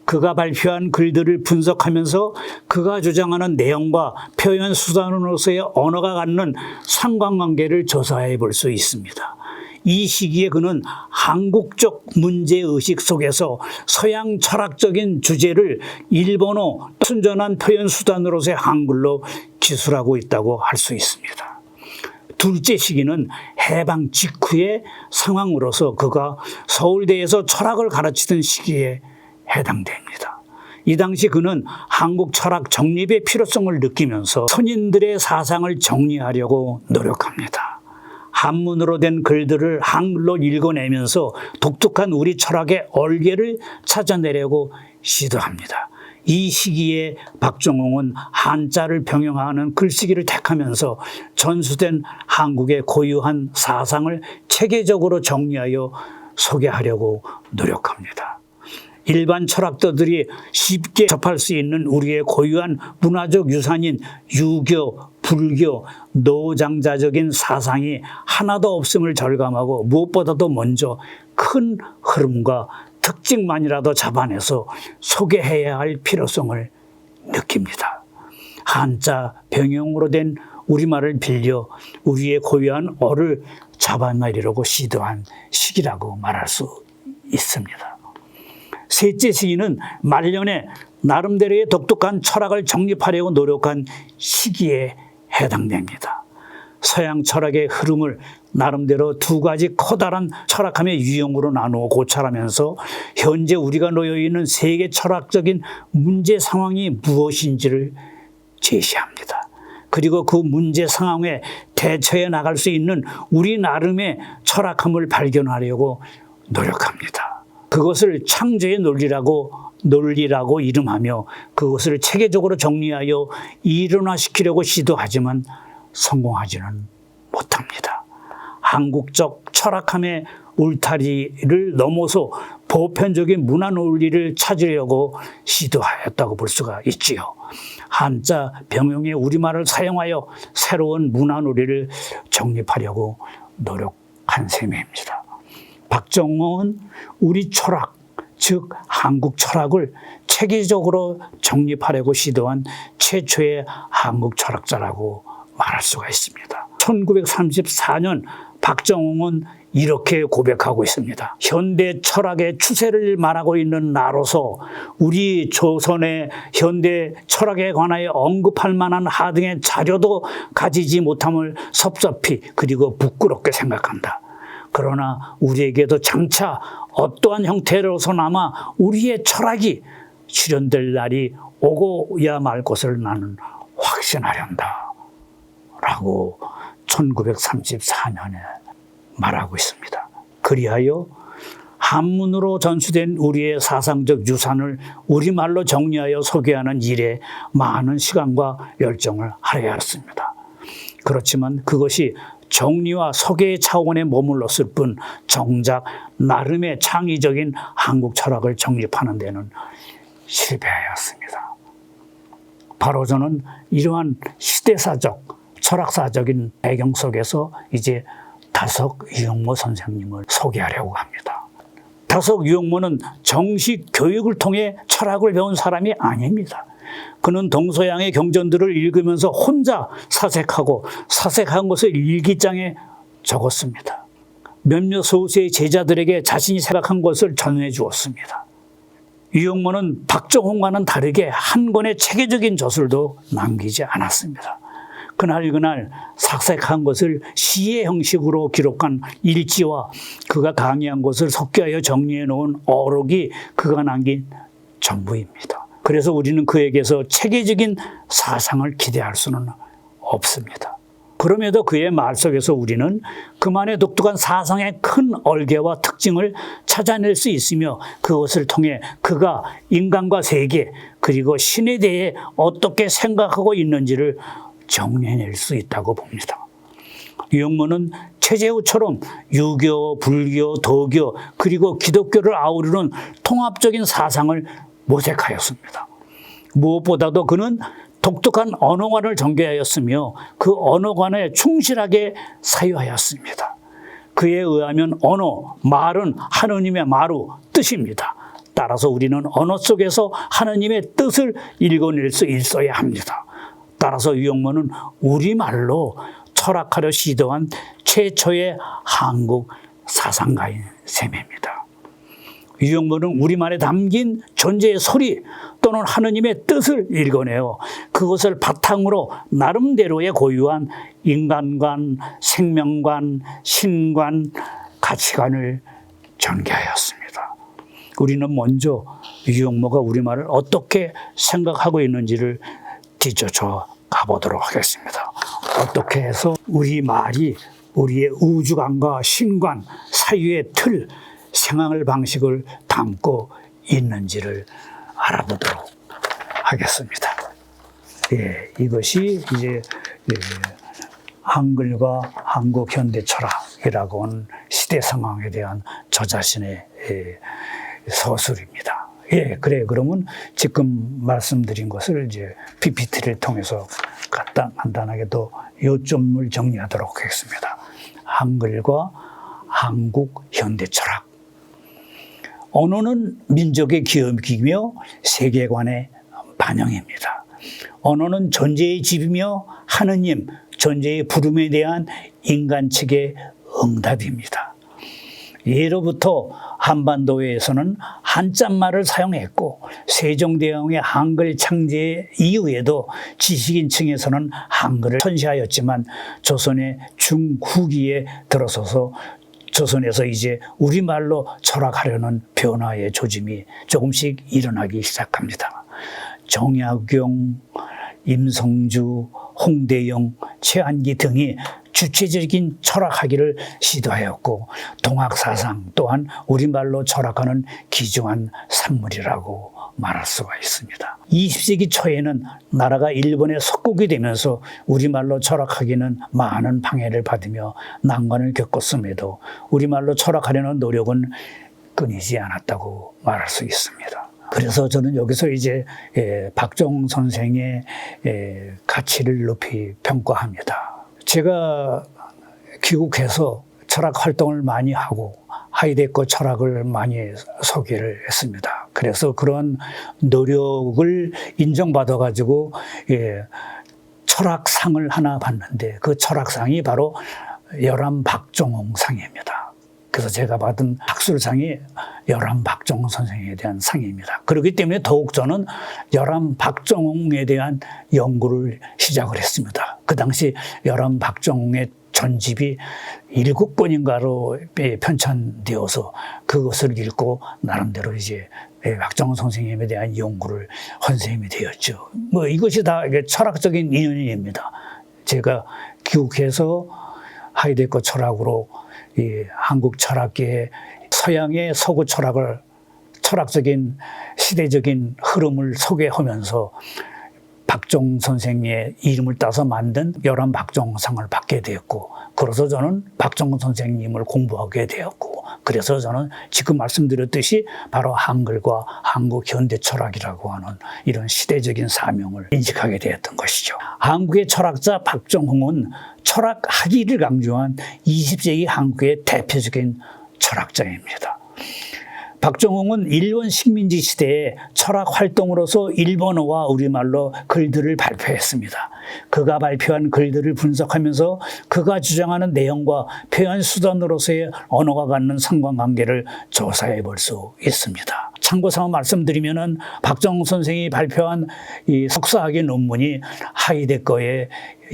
그가 발표한 글들을 분석하면서 그가 주장하는 내용과 표현 수단으로서의 언어가 갖는 상관관계를 조사해 볼 수 있습니다. 이 시기에 그는 한국적 문제의식 속에서 서양 철학적인 주제를 일본어 순전한 표현 수단으로서의 한글로 기술하고 있다고 할 수 있습니다. 둘째 시기는 해방 직후의 상황으로서 그가 서울대에서 철학을 가르치던 시기에 해당됩니다. 이 당시 그는 한국 철학 정립의 필요성을 느끼면서 선인들의 사상을 정리하려고 노력합니다. 한문으로 된 글들을 한글로 읽어내면서 독특한 우리 철학의 얼개를 찾아내려고 시도합니다. 이 시기에 박정홍은 한자를 병행하는 글쓰기를 택하면서 전수된 한국의 고유한 사상을 체계적으로 정리하여 소개하려고 노력합니다. 일반 철학자들이 쉽게 접할 수 있는 우리의 고유한 문화적 유산인 유교, 불교, 노장자적인 사상이 하나도 없음을 절감하고 무엇보다도 먼저 큰 흐름과 특징만이라도 잡아내서 소개해야 할 필요성을 느낍니다. 한자 병영으로 된 우리말을 빌려 우리의 고유한 어를 잡아내려고 시도한 시기라고 말할 수 있습니다. 셋째 시기는 말년에 나름대로의 독특한 철학을 정립하려고 노력한 시기에 해당됩니다. 서양 철학의 흐름을 나름대로 두 가지 커다란 철학함의 유형으로 나누어 고찰하면서 현재 우리가 놓여 있는 세계 철학적인 문제 상황이 무엇인지를 제시합니다. 그리고 그 문제 상황에 대처해 나갈 수 있는 우리 나름의 철학함을 발견하려고 노력합니다. 그것을 창조의 논리라고 이름하며 그것을 체계적으로 정리하여 일원화시키려고 시도하지만 성공하지는 못합니다. 한국적 철학함의 울타리를 넘어서 보편적인 문화 논리를 찾으려고 시도하였다고 볼 수가 있지요. 한자 병영의 우리말을 사용하여 새로운 문화 논리를 정립하려고 노력한 셈입니다. 박정홍은 우리 철학, 즉 한국 철학을 체계적으로 정립하려고 시도한 최초의 한국 철학자라고 말할 수가 있습니다. 1934년 박정홍은 이렇게 고백하고 있습니다. 현대 철학의 추세를 말하고 있는 나로서 우리 조선의 현대 철학에 관하여 언급할 만한 하등의 자료도 가지지 못함을 섭섭히 그리고 부끄럽게 생각한다. 그러나 우리에게도 장차 어떠한 형태로서나마 우리의 철학이 실현될 날이 오고야 말 것을 나는 확신하련다. 라고 1934년에 말하고 있습니다. 그리하여 한문으로 전수된 우리의 사상적 유산을 우리말로 정리하여 소개하는 일에 많은 시간과 열정을 할애하였습니다. 그렇지만 그것이 정리와 소개의 차원에 머물렀을 뿐 정작 나름의 창의적인 한국 철학을 정립하는 데는 실패하였습니다. 바로 저는 이러한 시대사적, 철학사적인 배경 속에서 이제 다석 유영모 선생님을 소개하려고 합니다. 다석 유영모는 정식 교육을 통해 철학을 배운 사람이 아닙니다. 그는 동서양의 경전들을 읽으면서 혼자 사색하고 사색한 것을 일기장에 적었습니다. 몇몇 소수의 제자들에게 자신이 생각한 것을 전해 주었습니다. 유영모는 박정홍과는 다르게 한 권의 체계적인 저술도 남기지 않았습니다. 그날 사색한 것을 시의 형식으로 기록한 일지와 그가 강의한 것을 섞여서 정리해 놓은 어록이 그가 남긴 전부입니다. 그래서 우리는 그에게서 체계적인 사상을 기대할 수는 없습니다. 그럼에도 그의 말 속에서 우리는 그만의 독특한 사상의 큰 얼개와 특징을 찾아낼 수 있으며 그것을 통해 그가 인간과 세계 그리고 신에 대해 어떻게 생각하고 있는지를 정리해낼 수 있다고 봅니다. 유영모는 최재우처럼 유교, 불교, 도교 그리고 기독교를 아우르는 통합적인 사상을 모색하였습니다. 무엇보다도 그는 독특한 언어관을 전개하였으며 그 언어관에 충실하게 사유하였습니다. 그에 의하면 언어, 말은 하느님의 말로 뜻입니다. 따라서 우리는 언어 속에서 하느님의 뜻을 읽어낼 수 있어야 합니다. 따라서 유영모는 우리말로 철학하려 시도한 최초의 한국 사상가인 셈입니다. 유영모는 우리말에 담긴 존재의 소리 또는 하느님의 뜻을 읽어내어 그것을 바탕으로 나름대로의 고유한 인간관, 생명관, 신관, 가치관을 전개하였습니다. 우리는 먼저 유영모가 우리말을 어떻게 생각하고 있는지를 뒤쫓아 가보도록 하겠습니다. 어떻게 해서 우리 말이 우리의 우주관과 신관, 사유의 틀, 생활 방식을 담고 있는지를 알아보도록 하겠습니다. 이것이 이제 한글과 한국 현대 철학이라고 하는 시대 상황에 대한 저 자신의 서술입니다. 그러면 지금 말씀드린 것을 이제 PPT를 통해서 간단하게 또 요점을 정리하도록 하겠습니다. 한글과 한국 현대 철학. 언어는 민족의 기억이며 세계관의 반영입니다. 언어는 존재의 집이며 하느님, 존재의 부름에 대한 인간 측의 응답입니다. 예로부터 한반도에서는 한자말을 사용했고 세종대왕의 한글 창제 이후에도 지식인층에서는 한글을 선시하였지만 조선의 중후기에 들어서서 조선에서 이제 우리말로 철학하려는 변화의 조짐이 조금씩 일어나기 시작합니다. 정약용, 임성주, 홍대영, 최한기 등이 주체적인 철학하기를 시도하였고 동학사상 또한 우리말로 철학하는 귀중한 산물이라고 말할 수가 있습니다. 20세기 초에는 나라가 일본에 속국이 되면서 우리말로 철학하기는 많은 방해를 받으며 난관을 겪었음에도 우리말로 철학하려는 노력은 끊이지 않았다고 말할 수 있습니다. 그래서 저는 여기서 이제 박정훈 선생의 가치를 높이 평가합니다. 제가 귀국해서 철학 활동을 많이 하고 하이데거 철학을 많이 소개를 했습니다. 그래서 그런 노력을 인정받아가지고 철학상을 하나 받는데 그 철학상이 바로 열암 박정홍 상입니다. 그래서 제가 받은 학술상이 열암 박정홍 선생에 대한 상입니다. 그렇기 때문에 더욱 저는 열암 박정홍에 대한 연구를 시작을 했습니다. 그 당시 열암 박정홍의 전집이 7권인가로 편찬되어서 그것을 읽고 나름대로 이제 박정훈 선생님에 대한 연구를 한 셈이 되었죠. 이것이 다 철학적인 인연입니다. 제가 귀국해서 하이데거 철학으로 이 한국 철학계의 서양의 서구 철학을 철학적인 시대적인 흐름을 소개하면서 박정훈 선생의 이름을 따서 만든 열암 박정상을 받게 되었고, 그래서 저는 박정훈 선생님을 공부하게 되었고, 그래서 저는 지금 말씀드렸듯이 바로 한글과 한국 현대 철학이라고 하는 이런 시대적인 사명을 인식하게 되었던 것이죠. 한국의 철학자 박정훈은 철학 학위를 강조한 20세기 한국의 대표적인 철학자입니다. 박정홍은 일본 식민지 시대에 철학 활동으로서 일본어와 우리말로 글들을 발표했습니다. 그가 발표한 글들을 분석하면서 그가 주장하는 내용과 표현 수단으로서의 언어가 갖는 상관관계를 조사해 볼 수 있습니다. 참고삼아 말씀드리면은 박정홍 선생이 발표한 이 석사학위 논문이 하이데거의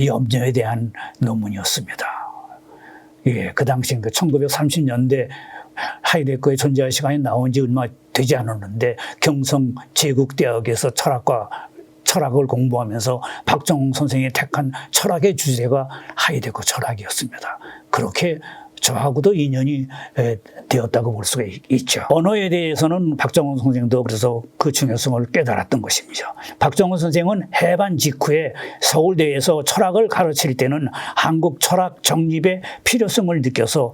염려에 대한 논문이었습니다. 그 당시 1930년대 하이데거의 존재의 시간이 나온 지 얼마 되지 않았는데 경성 제국대학에서 철학을 공부하면서 박정홍 선생이 택한 철학의 주제가 하이데거 철학이었습니다. 그렇게 저하고도 인연이 되었다고 볼 수가 있죠. 언어에 대해서는 박정훈 선생도 그래서 그 중요성을 깨달았던 것입니다. 박정훈 선생은 해반 직후에 서울대에서 철학을 가르칠 때는 한국 철학 정립의 필요성을 느껴서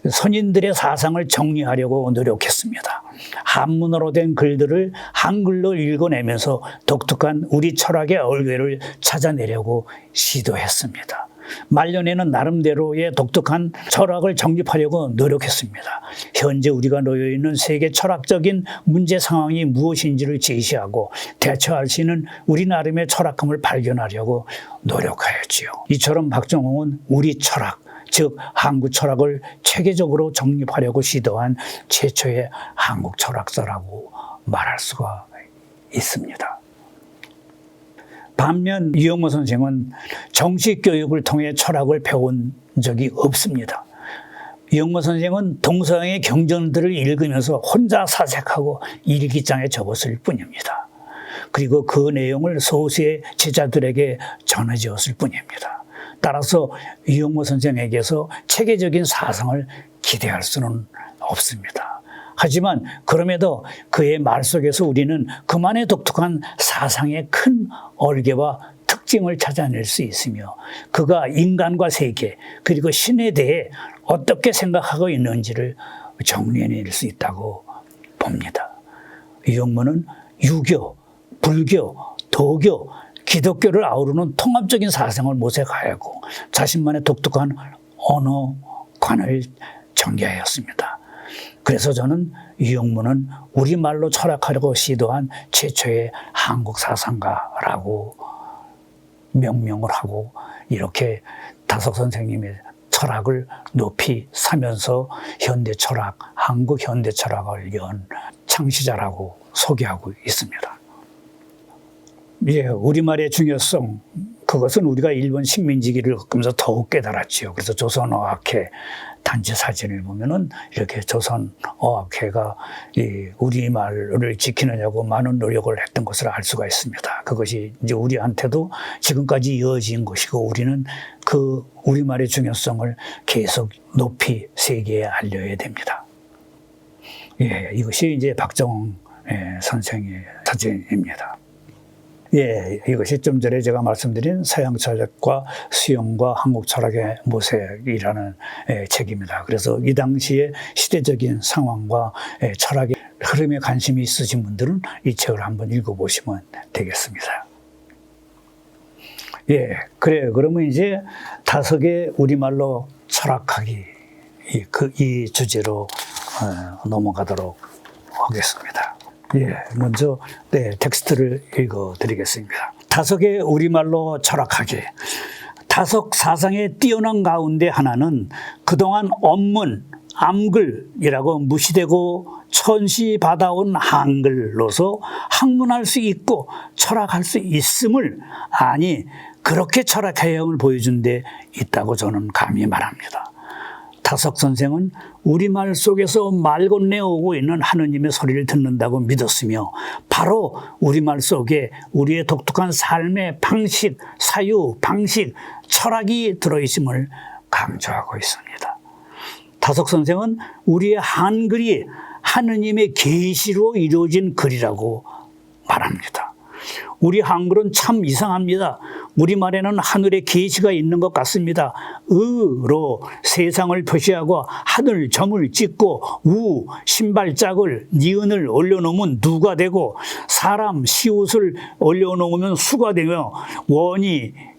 선인들의 사상을 정리하려고 노력했습니다. 한문어로 된 글들을 한글로 읽어내면서 독특한 우리 철학의 얼개를 찾아내려고 시도했습니다. 말년에는 나름대로의 독특한 철학을 정립하려고 노력했습니다. 현재 우리가 놓여 있는 세계 철학적인 문제 상황이 무엇인지를 제시하고 대처할 수 있는 우리 나름의 철학감을 발견하려고 노력하였지요. 이처럼 박정홍은 우리 철학, 즉 한국 철학을 체계적으로 정립하려고 시도한 최초의 한국 철학자라고 말할 수가 있습니다. 반면 유영모 선생은 정식 교육을 통해 철학을 배운 적이 없습니다. 이영모 선생은 동서양의 경전들을 읽으면서 혼자 사색하고 일기장에 적었을 뿐입니다. 그리고 그 내용을 소수의 제자들에게 전해주었을 뿐입니다. 따라서 이영모 선생에게서 체계적인 사상을 기대할 수는 없습니다. 하지만 그럼에도 그의 말 속에서 우리는 그만의 독특한 사상의 큰 얼개와 특징을 찾아낼 수 있으며 그가 인간과 세계 그리고 신에 대해 어떻게 생각하고 있는지를 정리해낼 수 있다고 봅니다. 이영모는 유교, 불교, 도교, 기독교를 아우르는 통합적인 사상을 모색하였고 자신만의 독특한 언어관을 전개하였습니다. 그래서 저는 이영모는 우리말로 철학하려고 시도한 최초의 한국 사상가라고 명명을 하고 이렇게 다석 선생님의 철학을 높이 사면서 현대 철학, 한국 현대 철학을 연 창시자라고 소개하고 있습니다. 예, 우리말의 중요성, 그것은 우리가 일본 식민지기를 겪으면서 더욱 깨달았지요. 그래서 조선어학회 단지 사진을 보면은 이렇게 조선어학회가 이 우리말을 지키느냐고 많은 노력을 했던 것을 알 수가 있습니다. 그것이 이제 우리한테도 지금까지 이어진 것이고 우리는 그 우리말의 중요성을 계속 높이 세계에 알려야 됩니다. 예, 이것이 이제 박정홍 선생의 사진입니다. 예, 이것이 좀 전에 제가 말씀드린 서양 철학과 수용과 한국 철학의 모색이라는 책입니다. 그래서 이 당시의 시대적인 상황과 철학의 흐름에 관심이 있으신 분들은 이 책을 한번 읽어보시면 되겠습니다. 예, 그래요. 그러면 이제 다석의 우리말로 철학하기 이 주제로 넘어가도록 하겠습니다. 예, 먼저 텍스트를 읽어드리겠습니다. 다석의 우리말로 철학하기. 다석 사상에 뛰어난 가운데 하나는 그동안 언문, 암글이라고 무시되고 천시받아온 한글로서 학문할 수 있고 철학할 수 있음을 아니 그렇게 철학의 형을 보여준 데 있다고 저는 감히 말합니다. 다석 선생은 우리말 속에서 말 건네오고 있는 하느님의 소리를 듣는다고 믿었으며 바로 우리말 속에 우리의 독특한 삶의 방식, 사유, 방식, 철학이 들어있음을 강조하고 있습니다. 다석 선생은 우리의 한글이 하느님의 계시로 이루어진 글이라고 말합니다. 우리 한글은 참 이상합니다. 우리말에는 하늘의 계시가 있는 것 같습니다. 으로 세상을 표시하고 하늘 점을 찍고 우 신발짝을 니은을 올려놓으면 누가 되고 사람 시옷을 올려놓으면 수가 되며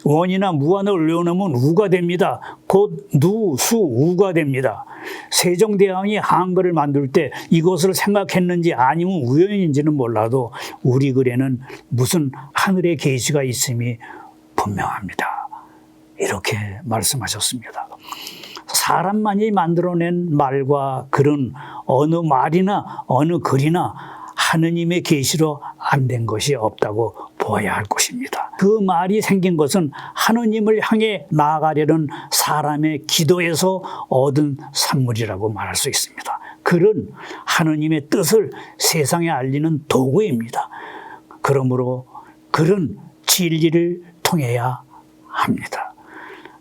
원이나 무한을 올려놓으면 우가 됩니다. 곧 누, 수, 우가 됩니다. 세종대왕이 한글을 만들 때 이것을 생각했는지 아니면 우연인지는 몰라도 우리 글에는 무슨 하늘의 계시가 있음이 분명합니다. 이렇게 말씀하셨습니다. 사람만이 만들어낸 말과 글은 어느 말이나 어느 글이나 하느님의 계시로 안 된 것이 없다고 보아야 할 것입니다. 그 말이 생긴 것은 하느님을 향해 나아가려는 사람의 기도에서 얻은 산물이라고 말할 수 있습니다. 글은 하느님의 뜻을 세상에 알리는 도구입니다. 그러므로 글은 진리를 통해야 합니다.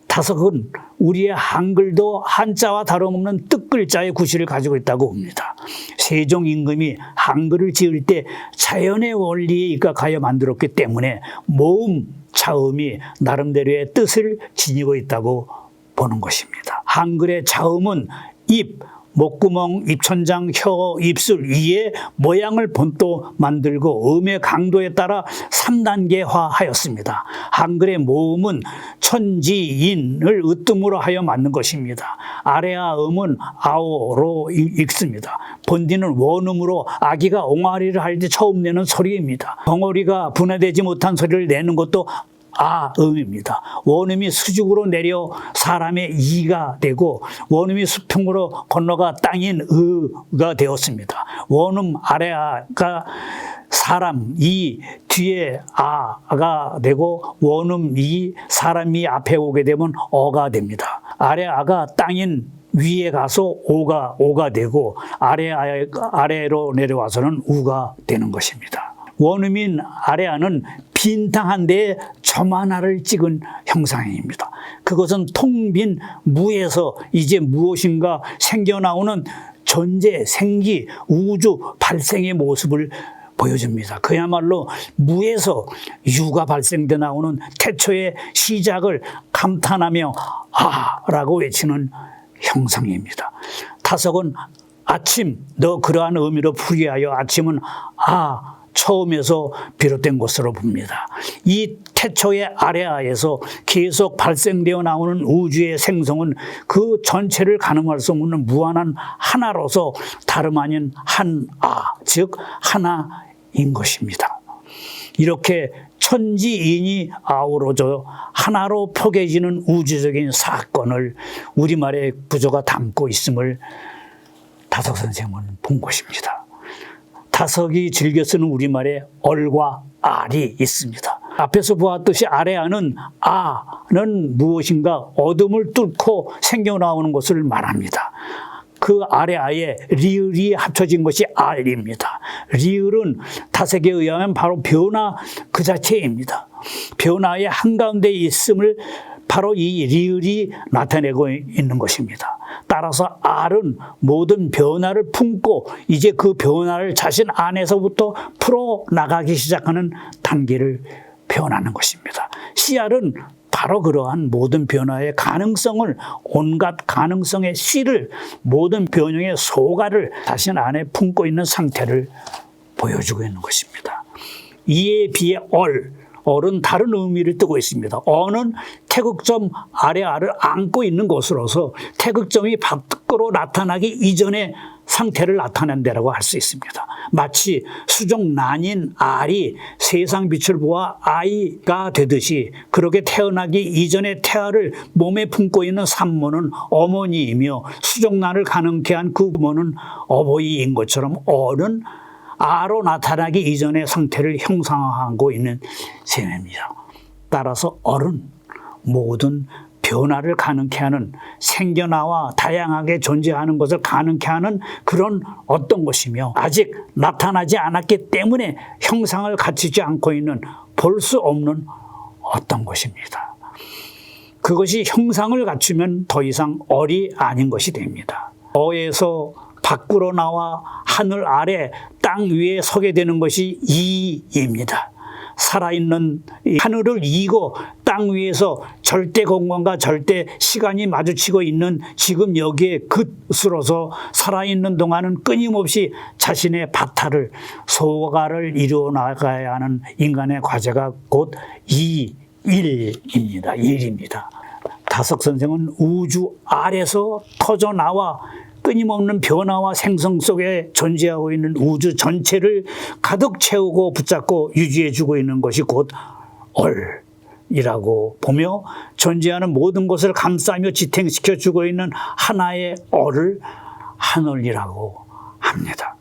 다석은 우리의 한글도 한자와 다름없는 뜻글자의 구실을 가지고 있다고 봅니다. 세종 임금이 한글을 지을 때 자연의 원리에 입각하여 만들었기 때문에 모음, 차음이 나름대로의 뜻을 지니고 있다고 보는 것입니다. 한글의 차음은 입, 목구멍, 입천장, 혀, 입술, 이에 모양을 본또 만들고 음의 강도에 따라 3단계화하였습니다. 한글의 모음은 천지인을 으뜸으로 하여 만든 것입니다. 아래아 음은 아오로 읽습니다. 본디는 원음으로 아기가 옹알이를 할 때 처음 내는 소리입니다. 덩어리가 분해되지 못한 소리를 내는 것도 아음입니다. 원음이 수직으로 내려 사람의 이가 되고 원음이 수평으로 건너가 땅인 의가 되었습니다. 원음 아래아가 사람 이 뒤에 아가 되고 원음 이 사람이 앞에 오게 되면 어가 됩니다. 아래아가 땅인 위에 가서 오가 되고 아래로 내려와서는 우가 되는 것입니다. 원음인 아래아는 빈탕한 데에 점 하나를 찍은 형상입니다. 그것은 통 빈 무에서 이제 무엇인가 생겨나오는 존재, 생기, 우주 발생의 모습을 보여줍니다. 그야말로 무에서 유가 발생돼 나오는 태초의 시작을 감탄하며 라고 외치는 형상입니다. 타석은 아침, 너 그러한 의미로 풀이하여 아침은 처음에서 비롯된 것으로 봅니다. 이 태초의 아래아에서 계속 발생되어 나오는 우주의 생성은 그 전체를 가늠할 수 없는 무한한 하나로서 다름 아닌 즉 하나인 것입니다. 이렇게 천지인이 아우러져 하나로 포개지는 우주적인 사건을 우리말의 구조가 담고 있음을 다석 선생은 본 것입니다. 다석이 즐겨 쓰는 우리말에 얼과 알이 있습니다. 앞에서 보았듯이 아래아는 아는 무엇인가 어둠을 뚫고 생겨나오는 것을 말합니다. 그 아래아에 리을이 합쳐진 것이 알입니다. 리을은 다석에 의하면 바로 변화 그 자체입니다. 변화의 한가운데 있음을 바로 이 리을이 나타내고 있는 것입니다. 따라서 알은 모든 변화를 품고 이제 그 변화를 자신 안에서부터 풀어나가기 시작하는 단계를 표현하는 것입니다. 씨알은 바로 그러한 모든 변화의 가능성을, 온갖 가능성의 씨를, 모든 변형의 소가를 자신 안에 품고 있는 상태를 보여주고 있는 것입니다. 이에 비해 얼은 다른 의미를 띠고 있습니다. 어는 태극점 아래 알을 안고 있는 것으로서 태극점이 밖으로 나타나기 이전의 상태를 나타낸다라고 할 수 있습니다. 마치 수종 난인 알이 세상 빛을 보아 아이가 되듯이 그렇게 태어나기 이전의 태아를 몸에 품고 있는 산모는 어머니이며 수종난을 가능케 한 그 부모는 어버이인 것처럼 어는 아로 나타나기 이전의 상태를 형상화하고 있는 셈입니다. 따라서 얼은 모든 변화를 가능케 하는, 생겨나와 다양하게 존재하는 것을 가능케 하는 그런 어떤 것이며 아직 나타나지 않았기 때문에 형상을 갖추지 않고 있는, 볼 수 없는 어떤 것입니다. 그것이 형상을 갖추면 더 이상 얼이 아닌 것이 됩니다. 어에서 밖으로 나와 하늘 아래 땅 위에 서게 되는 것이 이입니다. 살아있는 하늘을 이고 땅 위에서 절대 공간과 절대 시간이 마주치고 있는 지금 여기에 그으로서 살아있는 동안은 끊임없이 자신의 바탈을, 소가를 이루어 나가야 하는 인간의 과제가 곧 일입니다. 일입니다. 다석 선생은 우주 아래서 터져나와 끊임없는 변화와 생성 속에 존재하고 있는 우주 전체를 가득 채우고 붙잡고 유지해주고 있는 것이 곧 얼이라고 보며 존재하는 모든 것을 감싸며 지탱시켜주고 있는 하나의 얼을 하늘이라고 합니다.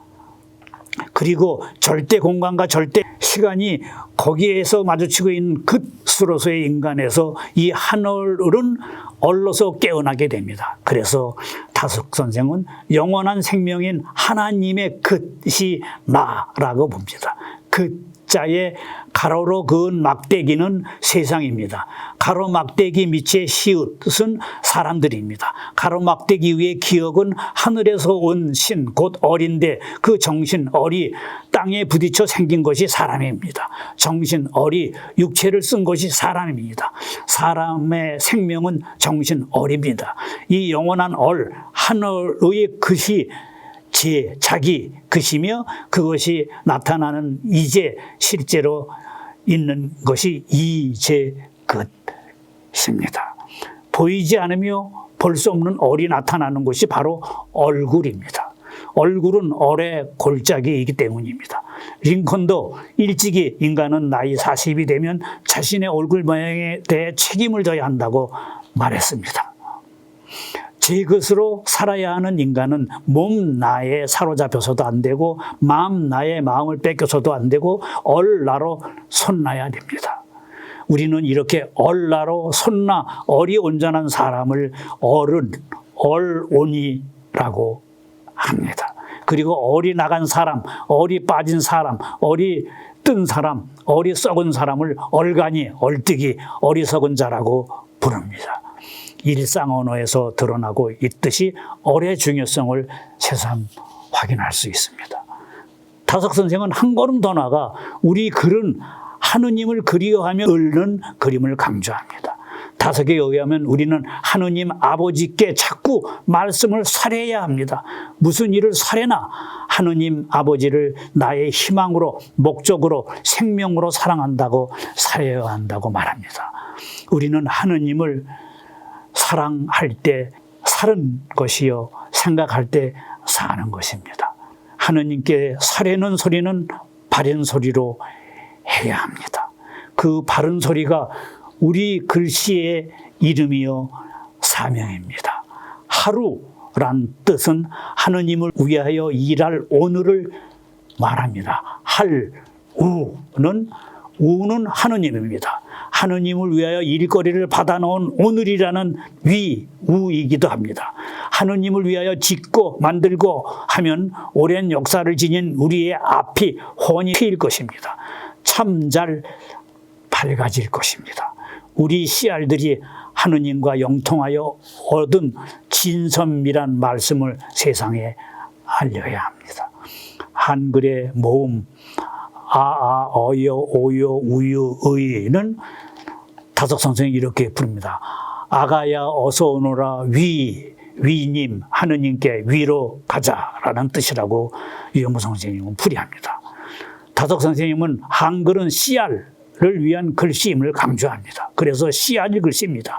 그리고 절대 공간과 절대 시간이 거기에서 마주치고 있는 그으로서의 인간에서 이 하늘은 얼로서 깨어나게 됩니다. 그래서 다석 선생은 영원한 생명인 하나님의 그릇이 나라고 봅니다. 그자의 가로로 그은 막대기는 세상입니다. 가로 막대기 밑에 시옷은 사람들입니다. 가로 막대기 위의 기억은 하늘에서 온 신, 곧 얼인데 그 정신, 얼이 땅에 부딪혀 생긴 것이 사람입니다. 정신, 얼이 육체를 쓴 것이 사람입니다. 사람의 생명은 정신, 얼입니다. 이 영원한 얼, 하늘의 그릇이 자기 그시며 그것이 나타나는 이제 실제로 있는 것이 이제 끝입니다. 보이지 않으며 볼 수 없는 얼이 나타나는 것이 바로 얼굴입니다. 얼굴은 얼의 골짜기이기 때문입니다. 링컨도 일찍이 인간은 나이 40이 되면 자신의 얼굴 모양에 대해 책임을 져야 한다고 말했습니다. 제 것으로 살아야 하는 인간은 몸 나에 사로잡혀서도 안 되고 마음 나의 마음을 뺏겨서도 안 되고 얼나로 손나야 됩니다. 우리는 이렇게 얼나로 손나 얼이 온전한 사람을 얼오니라고 합니다. 그리고 얼이 나간 사람, 얼이 빠진 사람, 얼이 뜬 사람, 얼이 썩은 사람을 얼간이, 얼뜨기, 어리석은 자라고 부릅니다. 일상 언어에서 드러나고 있듯이 얼의 중요성을 새삼 확인할 수 있습니다. 다석 선생은 한 걸음 더 나아가 우리 글은 하느님을 그리워하며 읊는 그림을 강조합니다. 다석에 의하면 우리는 하느님 아버지께 자꾸 말씀을 살해야 합니다. 무슨 일을 살해나 하느님 아버지를 나의 희망으로, 목적으로, 생명으로 사랑한다고 살해야 한다고 말합니다. 우리는 하느님을 사랑할 때 사는 것이요, 생각할 때 사는 것입니다. 하느님께 살해는 소리는 바른 소리로 해야 합니다. 그 바른 소리가 우리 글씨의 이름이요 사명입니다. 하루란 뜻은 하느님을 위하여 일할 오늘을 말합니다. 우는 하느님입니다. 하느님을 위하여 일거리를 받아놓은 오늘이라는 우이기도 합니다. 하느님을 위하여 짓고 만들고 하면 오랜 역사를 지닌 우리의 앞이 훤히 트일 것입니다. 참 잘 밝아질 것입니다. 우리 씨알들이 하느님과 영통하여 얻은 진선미란 말씀을 세상에 알려야 합니다. 한글의 모음 어여, 오요, 우유, 의는 다석 선생이 이렇게 부릅니다. 아가야 어서 오너라 위님 하느님께 위로 가자라는 뜻이라고 유영무 선생님은 풀이합니다. 다석 선생님은 한글은 씨알을 위한 글씨임을 강조합니다. 그래서 씨알이 글씨입니다.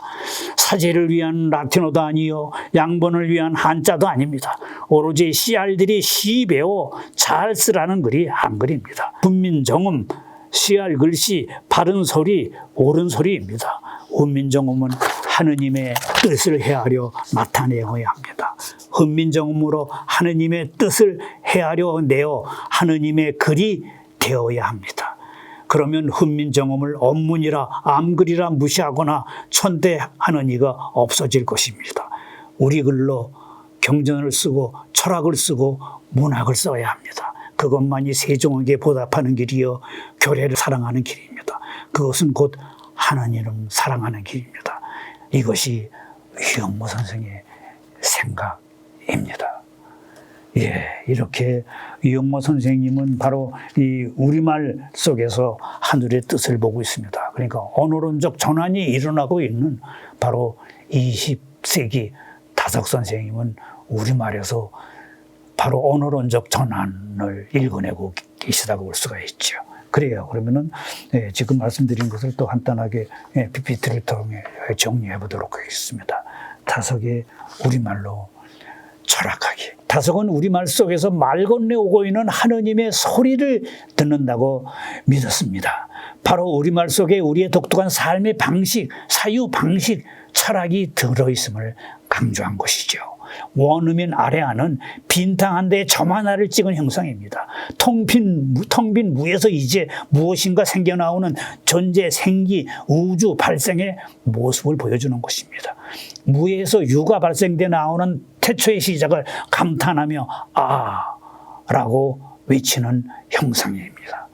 사제를 위한 라틴어도 아니요, 양본을 위한 한자도 아닙니다. 오로지 씨알들이 시 배워 잘 쓰라는 글이 한글입니다. 훈민정음, 씨알 글씨, 바른 소리, 옳은 소리입니다. 훈민정음은 하느님의 뜻을 헤아려 나타내어야 합니다. 훈민정음으로 하느님의 뜻을 헤아려 내어 하느님의 글이 되어야 합니다. 그러면 훈민정음을 언문이라 암글이라 무시하거나 천대하는 이가 없어질 것입니다. 우리 글로 경전을 쓰고 철학을 쓰고 문학을 써야 합니다. 그것만이 세종에게 보답하는 길이요 교례를 사랑하는 길입니다. 그것은 곧 하나님을 사랑하는 길입니다. 이것이 유영모 선생의 생각입니다. 이렇게 유영모 선생님은 바로 이 우리말 속에서 하늘의 뜻을 보고 있습니다. 그러니까 언어론적 전환이 일어나고 있는 바로 20세기 다석 선생님은 우리말에서 바로 언어론적 전환을 읽어내고 계시다고 볼 수가 있죠. 그래요. 그러면은 지금 말씀드린 것을 또 간단하게 PPT를 통해 정리해 보도록 하겠습니다. 다석의 우리말로 철학하기. 다석은 우리말 속에서 말 건네오고 있는 하느님의 소리를 듣는다고 믿었습니다. 바로 우리말 속에 우리의 독특한 삶의 방식, 사유 방식, 철학이 들어있음을 강조한 것이죠. 원음인 아래아는 빈탕 한 대에 점 하나를 찍은 형상입니다. 텅 빈 무에서 이제 무엇인가 생겨나오는 존재, 생기, 우주 발생의 모습을 보여주는 것입니다. 무에서 유가 발생돼 나오는 태초의 시작을 감탄하며 라고 외치는 형상입니다.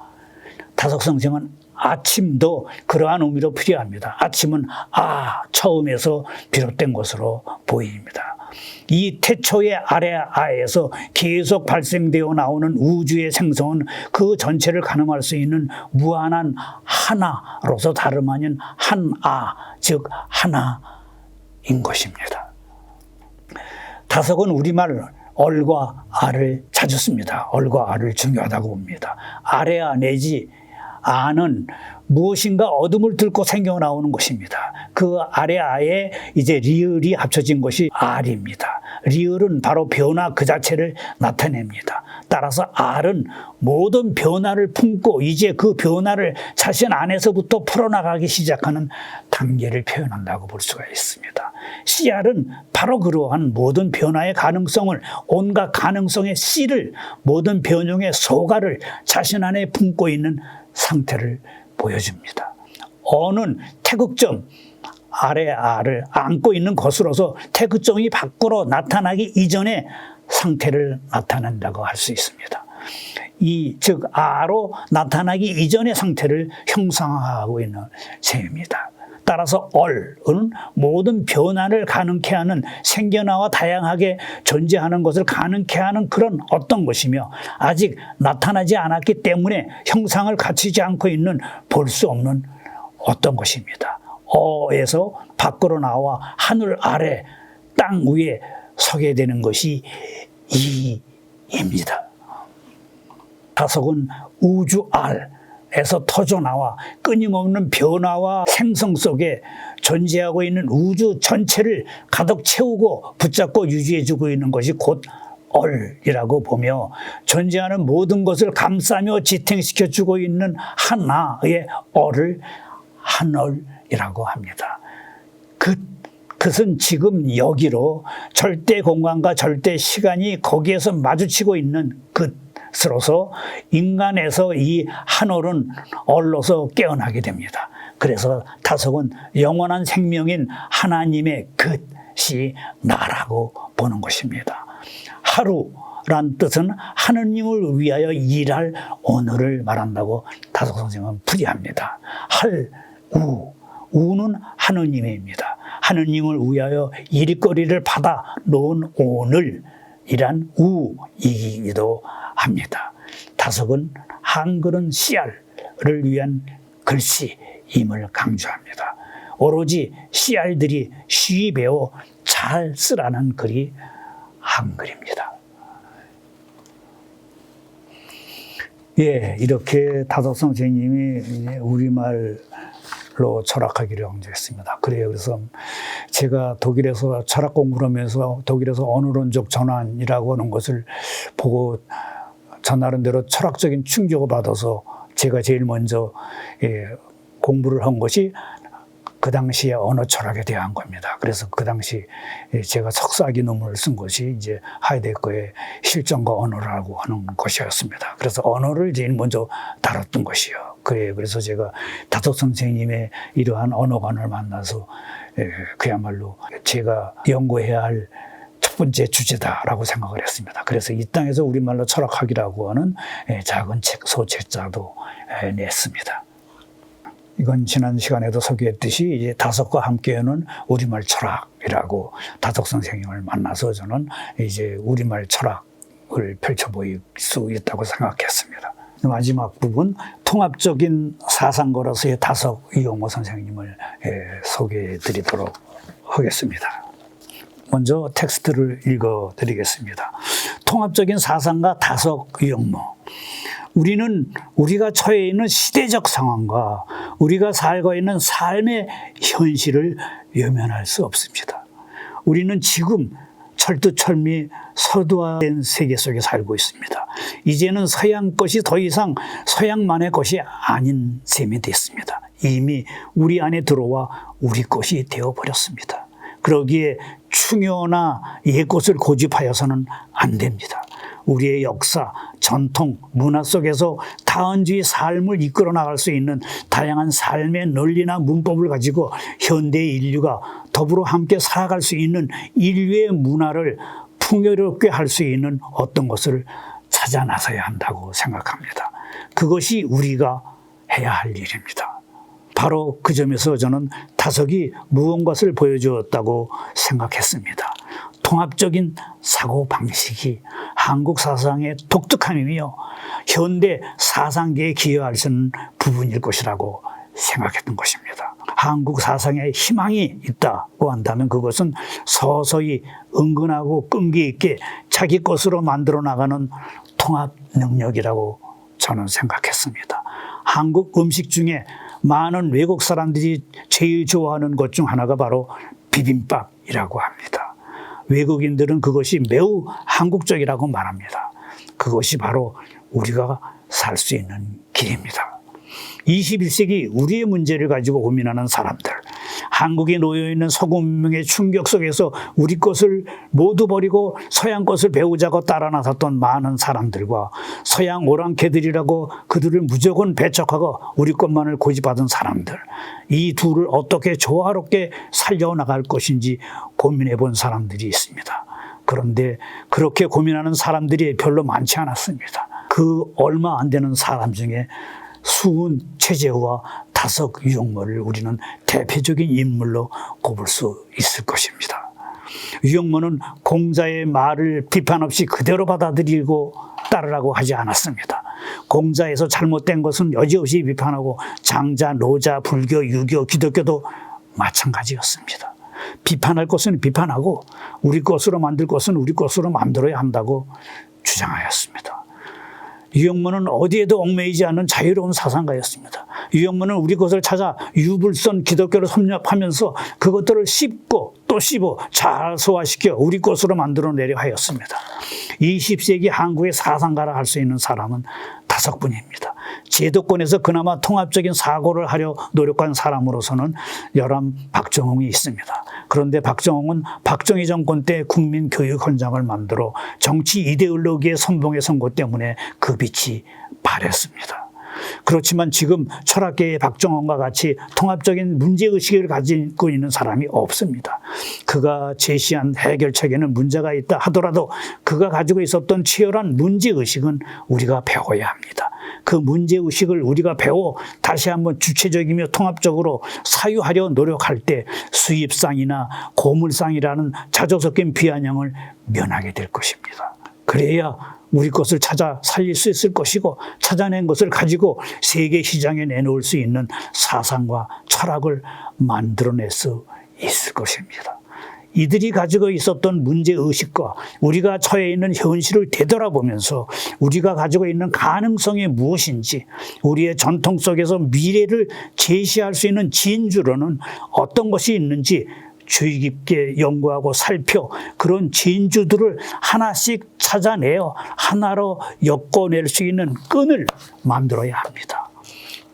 다석 선생은 아침도 그러한 의미로 필요합니다. 아침은 처음에서 비롯된 것으로 보입니다. 이 태초의 아래아에서 계속 발생되어 나오는 우주의 생성은 그 전체를 가늠할 수 있는 무한한 하나로서 다름 아닌 즉 하나인 것입니다. 다석은 우리말 얼과 아를 자주 씁니다. 얼과 아를 중요하다고 봅니다. 아래아 내지 아는 무엇인가 어둠을 뚫고 생겨나오는 것입니다. 그 아래아에 이제 리을이 합쳐진 것이 알입니다. 리을은 바로 변화 그 자체를 나타냅니다. 따라서 알은 모든 변화를 품고 이제 그 변화를 자신 안에서부터 풀어나가기 시작하는 단계를 표현한다고 볼 수가 있습니다. 씨알은 바로 그러한 모든 변화의 가능성을, 온갖 가능성의 씨를, 모든 변형의 소가를 자신 안에 품고 있는 상태를 보여줍니다. 어는 태극점, 아래 알을 안고 있는 것으로서 태극종이 밖으로 나타나기 이전의 상태를 나타낸다고 할 수 있습니다. 즉 아로 나타나기 이전의 상태를 형상화하고 있는 셈입니다. 따라서 얼은 모든 변화를 가능케 하는, 생겨나와 다양하게 존재하는 것을 가능케 하는 그런 어떤 것이며, 아직 나타나지 않았기 때문에 형상을 갖추지 않고 있는 볼 수 없는 어떤 것입니다. 어에서 밖으로 나와 하늘 아래 땅 위에 서게 되는 것이 이입니다. 다섯은 우주 알에서 터져나와 끊임없는 변화와 생성 속에 존재하고 있는 우주 전체를 가득 채우고 붙잡고 유지해주고 있는 것이 곧 얼이라고 보며, 존재하는 모든 것을 감싸며 지탱시켜주고 있는 하나의 얼을 한얼이라고 합니다. 그것은 지금 여기로 절대 공간과 절대 시간이 거기에서 마주치고 있는 것으로서 인간에서 이 한얼은 얼로서 깨어나게 됩니다. 그래서 다섯은 영원한 생명인 하나님의 것이 나라고 보는 것입니다. 하루란 뜻은 하느님을 위하여 일할 오늘을 말한다고 다섯 선생은 풀이합니다. 우는 하느님입니다. 하느님을 위하여 일거리를 받아 놓은 오늘이란 우이기도 합니다. 다섯은 한글은 씨알을 위한 글씨임을 강조합니다. 오로지 씨알들이 쉬이 배워 잘 쓰라는 글이 한글입니다. 예, 이렇게 다섯 선생님이 우리말로 철학하기를 강조했습니다. 그래서 제가 독일에서 철학 공부를 하면서 독일에서 언어론적 전환이라고 하는 것을 보고 저 나름대로 철학적인 충격을 받아서 제가 제일 먼저 공부를 한 것이 그 당시에 언어 철학에 대한 겁니다. 그래서 그 당시 제가 석사학위 논문을 쓴 것이 이제 하이데거의 실정과 언어라고 하는 것이었습니다. 그래서 언어를 제일 먼저 다뤘던 것이요. 그래서 제가 다섯 선생님의 이러한 언어관을 만나서 그야말로 제가 연구해야 할 첫 번째 주제다라고 생각을 했습니다. 그래서 이 땅에서 우리말로 철학학이라고 하는 작은 소책자도 냈습니다. 이건 지난 시간에도 소개했듯이 이제 다섯과 함께하는 우리말 철학이라고 다섯 선생님을 만나서 저는 이제 우리말 철학을 펼쳐보일 수 있다고 생각했습니다. 마지막 부분, 통합적인 사상가로서의 다섯 이용호 선생님을 소개해 드리도록 하겠습니다. 먼저 텍스트를 읽어드리겠습니다. 통합적인 사상가 다섯 이용모. 우리는 우리가 처해 있는 시대적 상황과 우리가 살고 있는 삶의 현실을 외면할 수 없습니다. 우리는 지금 철두철미 서두화된 세계 속에 살고 있습니다. 이제는 서양 것이 더 이상 서양만의 것이 아닌 셈이 됐습니다. 이미 우리 안에 들어와 우리 것이 되어버렸습니다. 그러기에 충효나 옛것을 고집하여서는 안 됩니다. 우리의 역사, 전통, 문화 속에서 타원주의 삶을 이끌어 나갈 수 있는 다양한 삶의 논리나 문법을 가지고 현대 인류가 더불어 함께 살아갈 수 있는 인류의 문화를 풍요롭게 할 수 있는 어떤 것을 찾아 나서야 한다고 생각합니다. 그것이 우리가 해야 할 일입니다. 바로 그 점에서 저는 다섯이 무언가를 보여주었다고 생각했습니다. 통합적인 사고방식이 한국 사상의 독특함이며 현대 사상계에 기여할 수 있는 부분일 것이라고 생각했던 것입니다. 한국 사상에 희망이 있다고 한다면 그것은 서서히 은근하고 끈기 있게 자기 것으로 만들어 나가는 통합 능력이라고 저는 생각했습니다. 한국 음식 중에 많은 외국 사람들이 제일 좋아하는 것 중 하나가 바로 비빔밥이라고 합니다. 외국인들은 그것이 매우 한국적이라고 말합니다. 그것이 바로 우리가 살 수 있는 길입니다. 21세기 우리의 문제를 가지고 고민하는 사람들, 한국에 놓여있는 서구 문명의 충격 속에서 우리 것을 모두 버리고 서양 것을 배우자고 따라 나섰던 많은 사람들과 서양 오랑캐들이라고 그들을 무조건 배척하고 우리 것만을 고집하던 사람들, 이 둘을 어떻게 조화롭게 살려나갈 것인지 고민해 본 사람들이 있습니다. 그런데 그렇게 고민하는 사람들이 별로 많지 않았습니다. 그 얼마 안 되는 사람 중에 수은 최재우와 다석 유영모를 우리는 대표적인 인물로 꼽을 수 있을 것입니다. 유영모는 공자의 말을 비판 없이 그대로 받아들이고 따르라고 하지 않았습니다. 공자에서 잘못된 것은 여지없이 비판하고 장자, 노자, 불교, 유교, 기독교도 마찬가지였습니다. 비판할 것은 비판하고 우리 것으로 만들 것은 우리 것으로 만들어야 한다고 주장하였습니다. 유영모는 어디에도 얽매이지 않는 자유로운 사상가였습니다. 유영모는 우리 것을 찾아 유불선 기독교를 섭렵하면서 그것들을 씹고 또 씹어 잘 소화시켜 우리 것으로 만들어내려 하였습니다. 20세기 한국의 사상가라 할 수 있는 사람은 5분입니다. 제도권에서 그나마 통합적인 사고를 하려 노력한 사람으로서는 열암 박정홍이 있습니다. 그런데 박정홍은 박정희 정권 때 국민교육헌장을 만들어 정치 이데올로기의 선봉의 선고 때문에 그 빛이 바랬습니다. 그렇지만 지금 철학계의 박정홍과 같이 통합적인 문제의식을 가지고 있는 사람이 없습니다. 그가 제시한 해결책에는 문제가 있다 하더라도 그가 가지고 있었던 치열한 문제의식은 우리가 배워야 합니다. 그 문제의식을 우리가 배워 다시 한번 주체적이며 통합적으로 사유하려 노력할 때 수입상이나 고물상이라는 자조 섞인 비아냥을 면하게 될 것입니다. 그래야 우리 것을 찾아 살릴 수 있을 것이고 찾아낸 것을 가지고 세계 시장에 내놓을 수 있는 사상과 철학을 만들어낼 수 있을 것입니다. 이들이 가지고 있었던 문제의식과 우리가 처해 있는 현실을 되돌아보면서 우리가 가지고 있는 가능성이 무엇인지, 우리의 전통 속에서 미래를 제시할 수 있는 진주로는 어떤 것이 있는지 주의 깊게 연구하고 살펴 그런 진주들을 하나씩 찾아내어 하나로 엮어낼 수 있는 끈을 만들어야 합니다.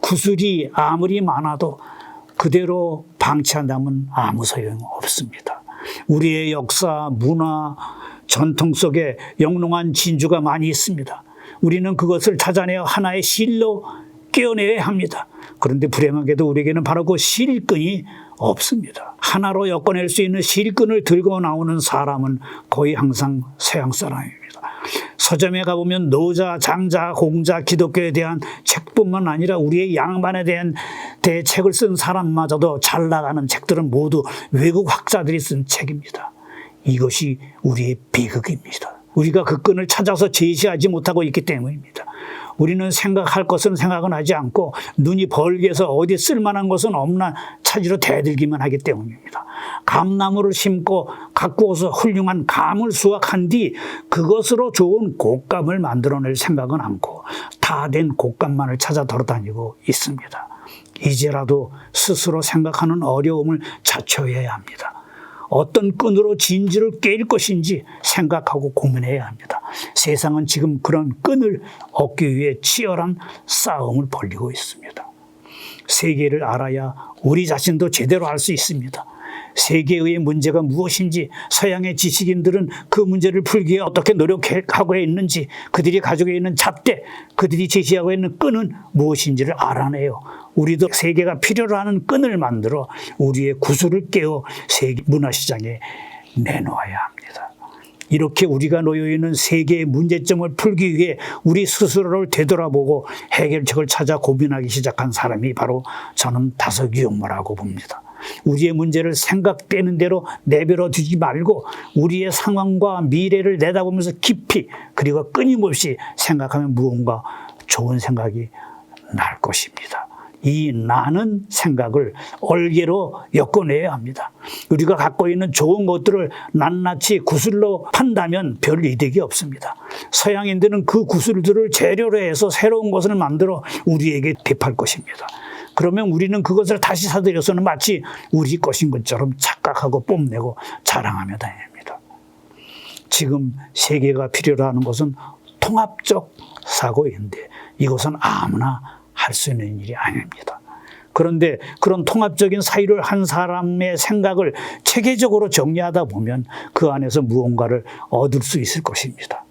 구슬이 아무리 많아도 그대로 방치한다면 아무 소용 없습니다. 우리의 역사, 문화, 전통 속에 영롱한 진주가 많이 있습니다. 우리는 그것을 찾아내어 하나의 실로 깨어내야 합니다. 그런데 불행하게도 우리에게는 바로 그 실끈이 없습니다. 하나로 엮어낼 수 있는 실끈을 들고 나오는 사람은 거의 항상 서양 사람입니다. 서점에 가보면 노자, 장자, 공자, 기독교에 대한 책뿐만 아니라 우리의 양반에 대한 대책을 쓴 사람마저도 잘 나가는 책들은 모두 외국 학자들이 쓴 책입니다. 이것이 우리의 비극입니다. 우리가 그 끈을 찾아서 제시하지 못하고 있기 때문입니다. 우리는 생각할 것은 생각은 하지 않고 눈이 벌게서 어디 쓸만한 것은 없나 찾으러 대들기만 하기 때문입니다. 감나무를 심고 갖고 와서 훌륭한 감을 수확한 뒤 그것으로 좋은 곶감을 만들어낼 생각은 않고 다 된 곶감만을 찾아 돌아다니고 있습니다. 이제라도 스스로 생각하는 어려움을 자초해야 합니다. 어떤 끈으로 진주를 깰 것인지 생각하고 고민해야 합니다. 세상은 지금 그런 끈을 얻기 위해 치열한 싸움을 벌이고 있습니다. 세계를 알아야 우리 자신도 제대로 알 수 있습니다. 세계의 문제가 무엇인지, 서양의 지식인들은 그 문제를 풀기 위해 어떻게 노력하고 있는지, 그들이 가지고 있는 잣대, 그들이 제시하고 있는 끈은 무엇인지를 알아내요. 우리도 세계가 필요로 하는 끈을 만들어 우리의 구슬을 깨어 세계 문화시장에 내놓아야 합니다. 이렇게 우리가 놓여있는 세계의 문제점을 풀기 위해 우리 스스로를 되돌아보고 해결책을 찾아 고민하기 시작한 사람이 바로 저는 다석 유영모라고 봅니다. 우리의 문제를 생각되는 대로 내버려 두지 말고 우리의 상황과 미래를 내다보면서 깊이 그리고 끊임없이 생각하면 무언가 좋은 생각이 날 것입니다. 이 나는 생각을 얼개로 엮어내야 합니다. 우리가 갖고 있는 좋은 것들을 낱낱이 구슬로 판다면 별 이득이 없습니다. 서양인들은 그 구슬들을 재료로 해서 새로운 것을 만들어 우리에게 대팔 것입니다. 그러면 우리는 그것을 다시 사들여서는 마치 우리 것인 것처럼 착각하고 뽐내고 자랑하며 다닙니다. 지금 세계가 필요로 하는 것은 통합적 사고인데 이것은 아무나 할 수 있는 일이 아닙니다. 그런데 그런 통합적인 사유를 한 사람의 생각을 체계적으로 정리하다 보면 그 안에서 무언가를 얻을 수 있을 것입니다.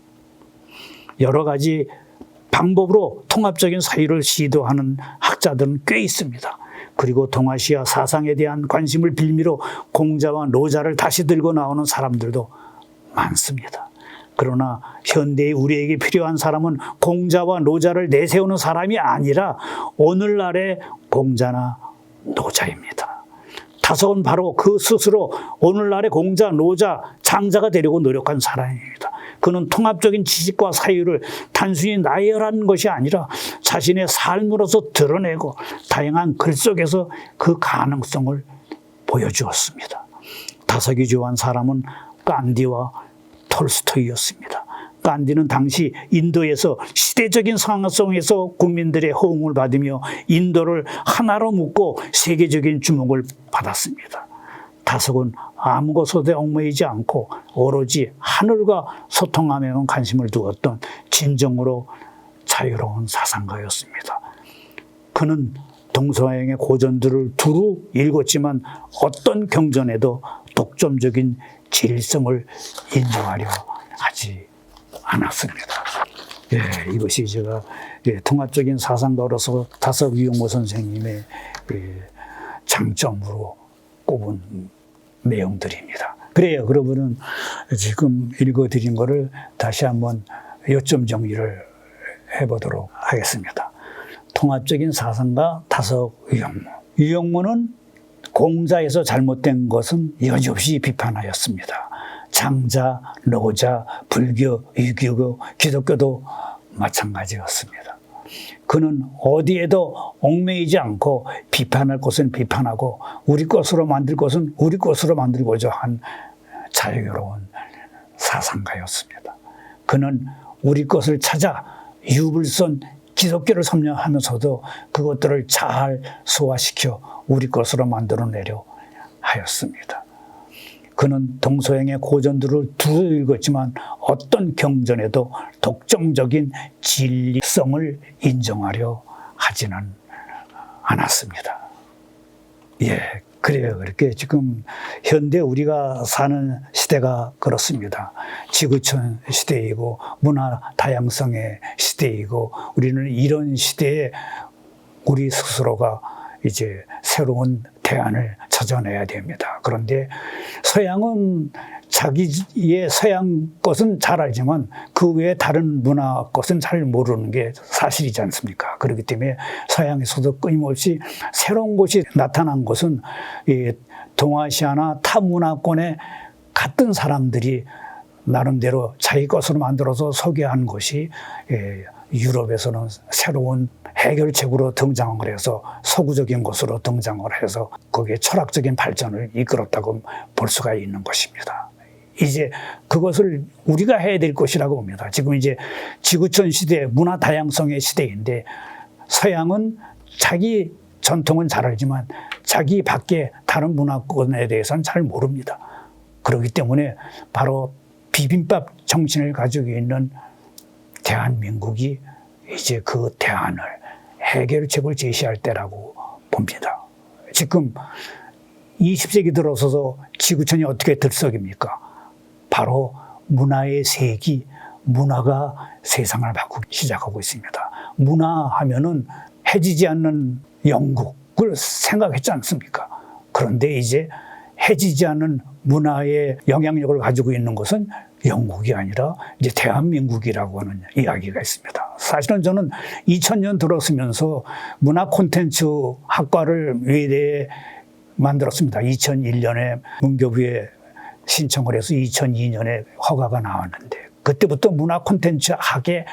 여러 가지 방법으로 통합적인 사유를 시도하는 학자들은 꽤 있습니다. 그리고 동아시아 사상에 대한 관심을 빌미로 공자와 노자를 다시 들고 나오는 사람들도 많습니다. 그러나 현대의 우리에게 필요한 사람은 공자와 노자를 내세우는 사람이 아니라 오늘날의 공자나 노자입니다. 다석은 바로 그 스스로 오늘날의 공자, 노자, 장자가 되려고 노력한 사람입니다. 그는 통합적인 지식과 사유를 단순히 나열한 것이 아니라 자신의 삶으로서 드러내고 다양한 글 속에서 그 가능성을 보여주었습니다. 다석이 좋아한 사람은 간디와 톨스토이였습니다. 간디는 당시 인도에서 시대적인 상황 속에서 국민들의 호응을 받으며 인도를 하나로 묶고 세계적인 주목을 받았습니다. 다석은 아무 것에도 얽매이지 않고 오로지 하늘과 소통하면만 관심을 두었던 진정으로 자유로운 사상가였습니다. 그는 동서양의 고전들을 두루 읽었지만 어떤 경전에도 독점적인 진리성을 인정하려 하지 않았습니다. 이것이 제가 통합적인 사상가로서 다석 유영모 선생님의 장점으로 꼽은 내용들입니다. 그래요. 그러면은 지금 읽어드린 거를 다시 한번 요점 정리를 해보도록 하겠습니다. 통합적인 사상가 다석 유영모. 유영모는 공자에서 잘못된 것은 여지없이 비판하였습니다. 장자, 노자, 불교, 유교, 기독교도 마찬가지였습니다. 그는 어디에도 얽매이지 않고 비판할 것은 비판하고 우리 것으로 만들 것은 우리 것으로 만들고자 한 자유로운 사상가였습니다. 그는 우리 것을 찾아 유불선 기독교를 섭렵하면서도 그것들을 잘 소화시켜 우리 것으로 만들어내려 하였습니다. 그는 동서양의 고전들을 두루 읽었지만 어떤 경전에도 독점적인 진리성을 인정하려 하지는 않았습니다. 그래요. 그렇게 지금 현대 우리가 사는 시대가 그렇습니다. 지구촌 시대이고 문화 다양성의 시대이고 우리는 이런 시대에 우리 스스로가 이제 새로운 대안을 찾아내야 됩니다. 그런데 서양은 자기의 서양 것은 잘 알지만 그 외에 다른 문화 것은 잘 모르는 게 사실이지 않습니까? 그렇기 때문에 서양에서도 끊임없이 새로운 것이 나타난 것은 이 동아시아나 타 문화권의 같은 사람들이 나름대로 자기 것으로 만들어서 소개한 것이 유럽에서는 새로운 해결책으로 등장을 해서 서구적인 것으로 등장을 해서 거기에 철학적인 발전을 이끌었다고 볼 수가 있는 것입니다. 이제 그것을 우리가 해야 될 것이라고 봅니다. 지금 이제 지구촌 시대, 문화 다양성의 시대인데 서양은 자기 전통은 잘 알지만 자기 밖에 다른 문화권에 대해서는 잘 모릅니다. 그렇기 때문에 바로 비빔밥 정신을 가지고 있는 대한민국이 이제 그 대안을 해결책을 제시할 때라고 봅니다. 지금 20세기 들어서서 지구촌이 어떻게 들썩입니까? 바로 문화의 세기, 문화가 세상을 바꾸기 시작하고 있습니다. 문화하면은 해지지 않는 영국을 생각했지 않습니까? 그런데 이제 해지지 않는 문화의 영향력을 가지고 있는 것은 영국이 아니라 이제 대한민국이라고 하는 이야기가 있습니다. 사실은 저는 2000년 들어서면서 문화 콘텐츠 학과를 외대에 만들었습니다. 2001년에 문교부에 신청을 해서 2002년에 허가가 나왔는데 그때부터 문화 콘텐츠 학에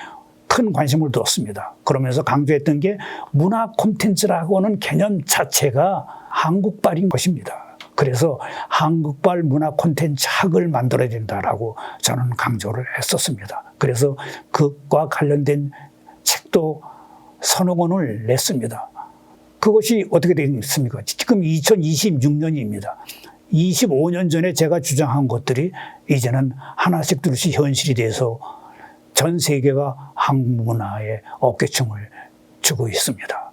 큰 관심을 두었습니다. 그러면서 강조했던 게 문화 콘텐츠라고 하는 개념 자체가 한국발인 것입니다. 그래서 한국발 문화 콘텐츠 학을 만들어야 된다라고 저는 강조를 했었습니다. 그래서 그것과 관련된 책도 서너 권을 냈습니다. 그것이 어떻게 되겠습니까? 지금 2026년입니다. 25년 전에 제가 주장한 것들이 이제는 하나씩 둘씩 현실이 돼서 전 세계가 한국 문화에 어깨춤을 주고 있습니다.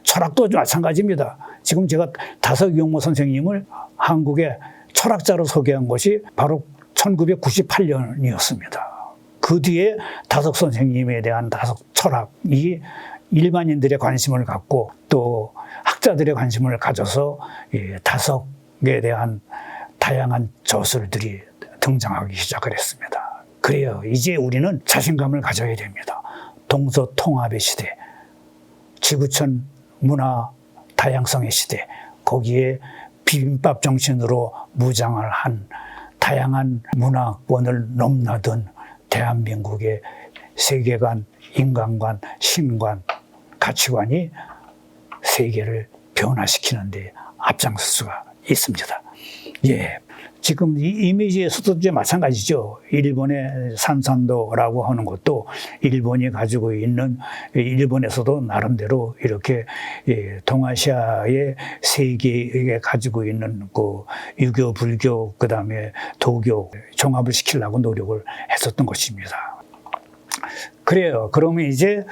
철학도 마찬가지입니다. 지금 제가 다석용모 선생님을 한국의 철학자로 소개한 것이 바로 1998년이었습니다. 그 뒤에 다석 선생님에 대한 다석 철학이 일반인들의 관심을 갖고 또 학자들의 관심을 가져서 다석에 대한 다양한 저술들이 등장하기 시작을 했습니다. 그래요. 이제 우리는 자신감을 가져야 됩니다. 동서통합의 시대, 지구촌 문화 다양성의 시대, 거기에 비빔밥 정신으로 무장을 한 다양한 문화권을 넘나든 대한민국의 세계관, 인간관, 신관, 가치관이 세계를 변화시키는 데 앞장설 수가 있습니다. 예. 지금 이 이미지에서도 이제 마찬가지죠. 일본의 산산도라고 하는 것도 일본이 가지고 있는, 일본에서도 나름대로 이렇게 동아시아의 세계에 가지고 있는 그 유교, 불교, 그 다음에 도교 종합을 시키려고 노력을 했었던 것입니다. 그래요. 그러면 이제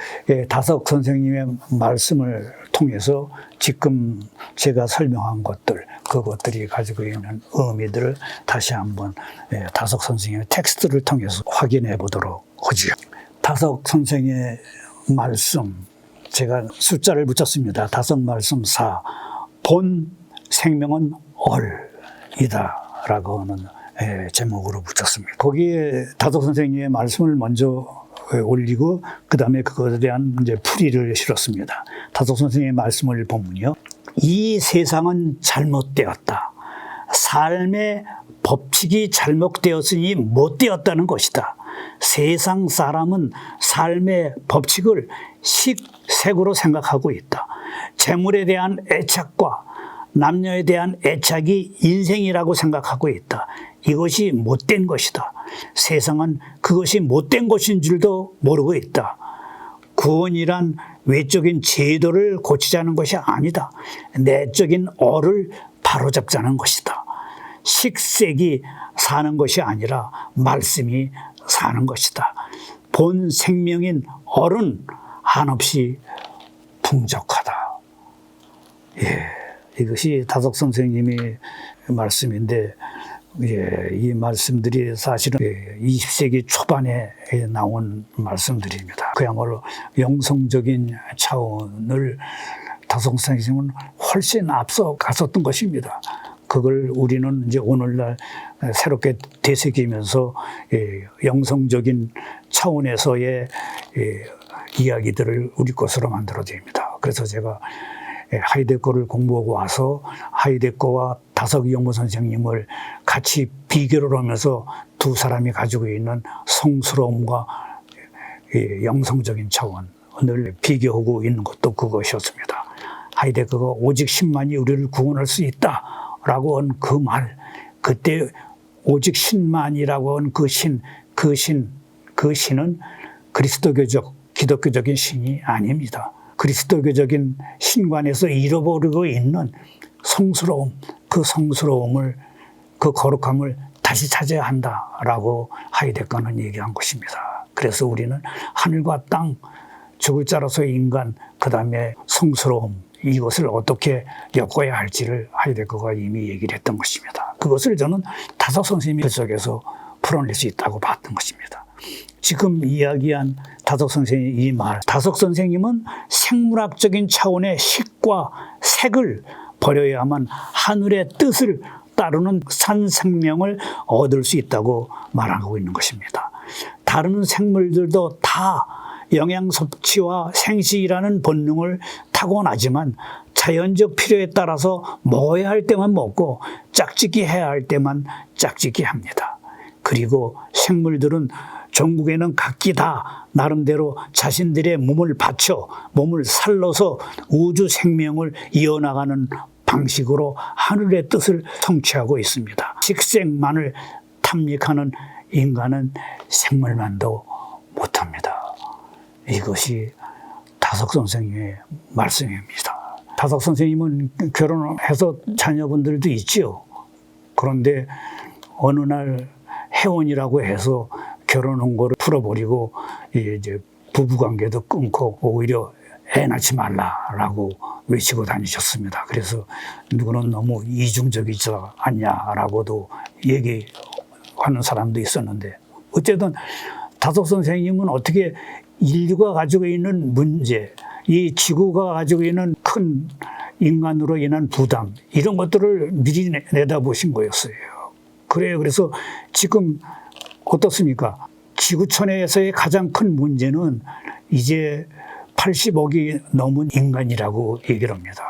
다석 선생님의 말씀을 통해서 지금 제가 설명한 것들, 그것들이 가지고 있는 의미들을 다시 한번 다석 선생님의 텍스트를 통해서 확인해 보도록 하죠. 다석 선생의 말씀, 제가 숫자를 붙였습니다. 다석 말씀 4, 본 생명은 얼이다 라고 하는 제목으로 붙였습니다. 거기에 다석 선생님의 말씀을 먼저 올리고 그 다음에 그것에 대한 이제 풀이를 실었습니다. 다석 선생님의 말씀을 보면요, 이 세상은 잘못되었다. 삶의 법칙이 잘못되었으니 못되었다는 것이다. 세상 사람은 삶의 법칙을 식색으로 생각하고 있다. 재물에 대한 애착과 남녀에 대한 애착이 인생이라고 생각하고 있다. 이것이 못된 것이다. 세상은 그것이 못된 것인 줄도 모르고 있다. 구원이란 외적인 제도를 고치자는 것이 아니다. 내적인 얼을 바로잡자는 것이다. 식색이 사는 것이 아니라 말씀이 사는 것이다. 본 생명인 얼은 한없이 풍족하다. 예, 이것이 다석 선생님의 말씀인데, 이 말씀들이 사실은 20세기 초반에 나온 말씀들입니다. 그야말로 영성적인 차원을 다석 선생님은 훨씬 앞서 갔었던 것입니다. 그걸 우리는 이제 오늘날 새롭게 되새기면서 영성적인 차원에서의 이야기들을 우리 것으로 만들어집니다. 그래서 제가 하이데거를 공부하고 와서 하이데거와 다석용모 선생님을 같이 비교를 하면서 두 사람이 가지고 있는 성스러움과 영성적인 차원을 비교하고 있는 것도 그것이었습니다. 하이데거가 오직 신만이 우리를 구원할 수 있다라고 한 그 말, 그때 오직 신만이라고 한 그 신은 그리스도교적, 기독교적인 신이 아닙니다. 그리스도교적인 신관에서 잃어버리고 있는 성스러움, 그 성스러움을, 그 거룩함을 다시 찾아야 한다라고 하이데거는 얘기한 것입니다. 그래서 우리는 하늘과 땅, 죽을 자로서의 인간, 그 다음에 성스러움, 이것을 어떻게 엮어야 할지를 하이데거가 이미 얘기를 했던 것입니다. 그것을 저는 다석 선생님의 속에서 풀어낼 수 있다고 봤던 것입니다. 지금 이야기한 다석 선생님의 이 말, 다석 선생님은 생물학적인 차원의 식과 색을 버려야만 하늘의 뜻을 따르는 산 생명을 얻을 수 있다고 말하고 있는 것입니다. 다른 생물들도 다 영양 섭취와 생식이라는 본능을 타고나지만 자연적 필요에 따라서 먹어야 할 때만 먹고 짝짓기 해야 할 때만 짝짓기 합니다. 그리고 생물들은 전국에는 각기 다 나름대로 자신들의 몸을 바쳐 몸을 살려서 우주 생명을 이어나가는 방식으로 하늘의 뜻을 성취하고 있습니다. 식생만을 탐닉하는 인간은 생물만도 못합니다. 이것이 다석 선생님의 말씀입니다. 다석 선생님은 결혼해서 자녀분들도 있지요. 그런데 어느 날 해원이라고 해서 결혼 홍보를 풀어버리고 이제 부부관계도 끊고 오히려 애 낳지 말라라고 외치고 다니셨습니다. 그래서 누구는 너무 이중적이지 않냐라고도 얘기하는 사람도 있었는데, 어쨌든 다섯 선생님은 어떻게 인류가 가지고 있는 문제, 이 지구가 가지고 있는 큰 인간으로 인한 부담, 이런 것들을 미리 내다보신 거였어요. 그래요. 그래서 지금 어떻습니까? 지구촌에서의 가장 큰 문제는 이제 80억이 넘은 인간이라고 얘기를 합니다.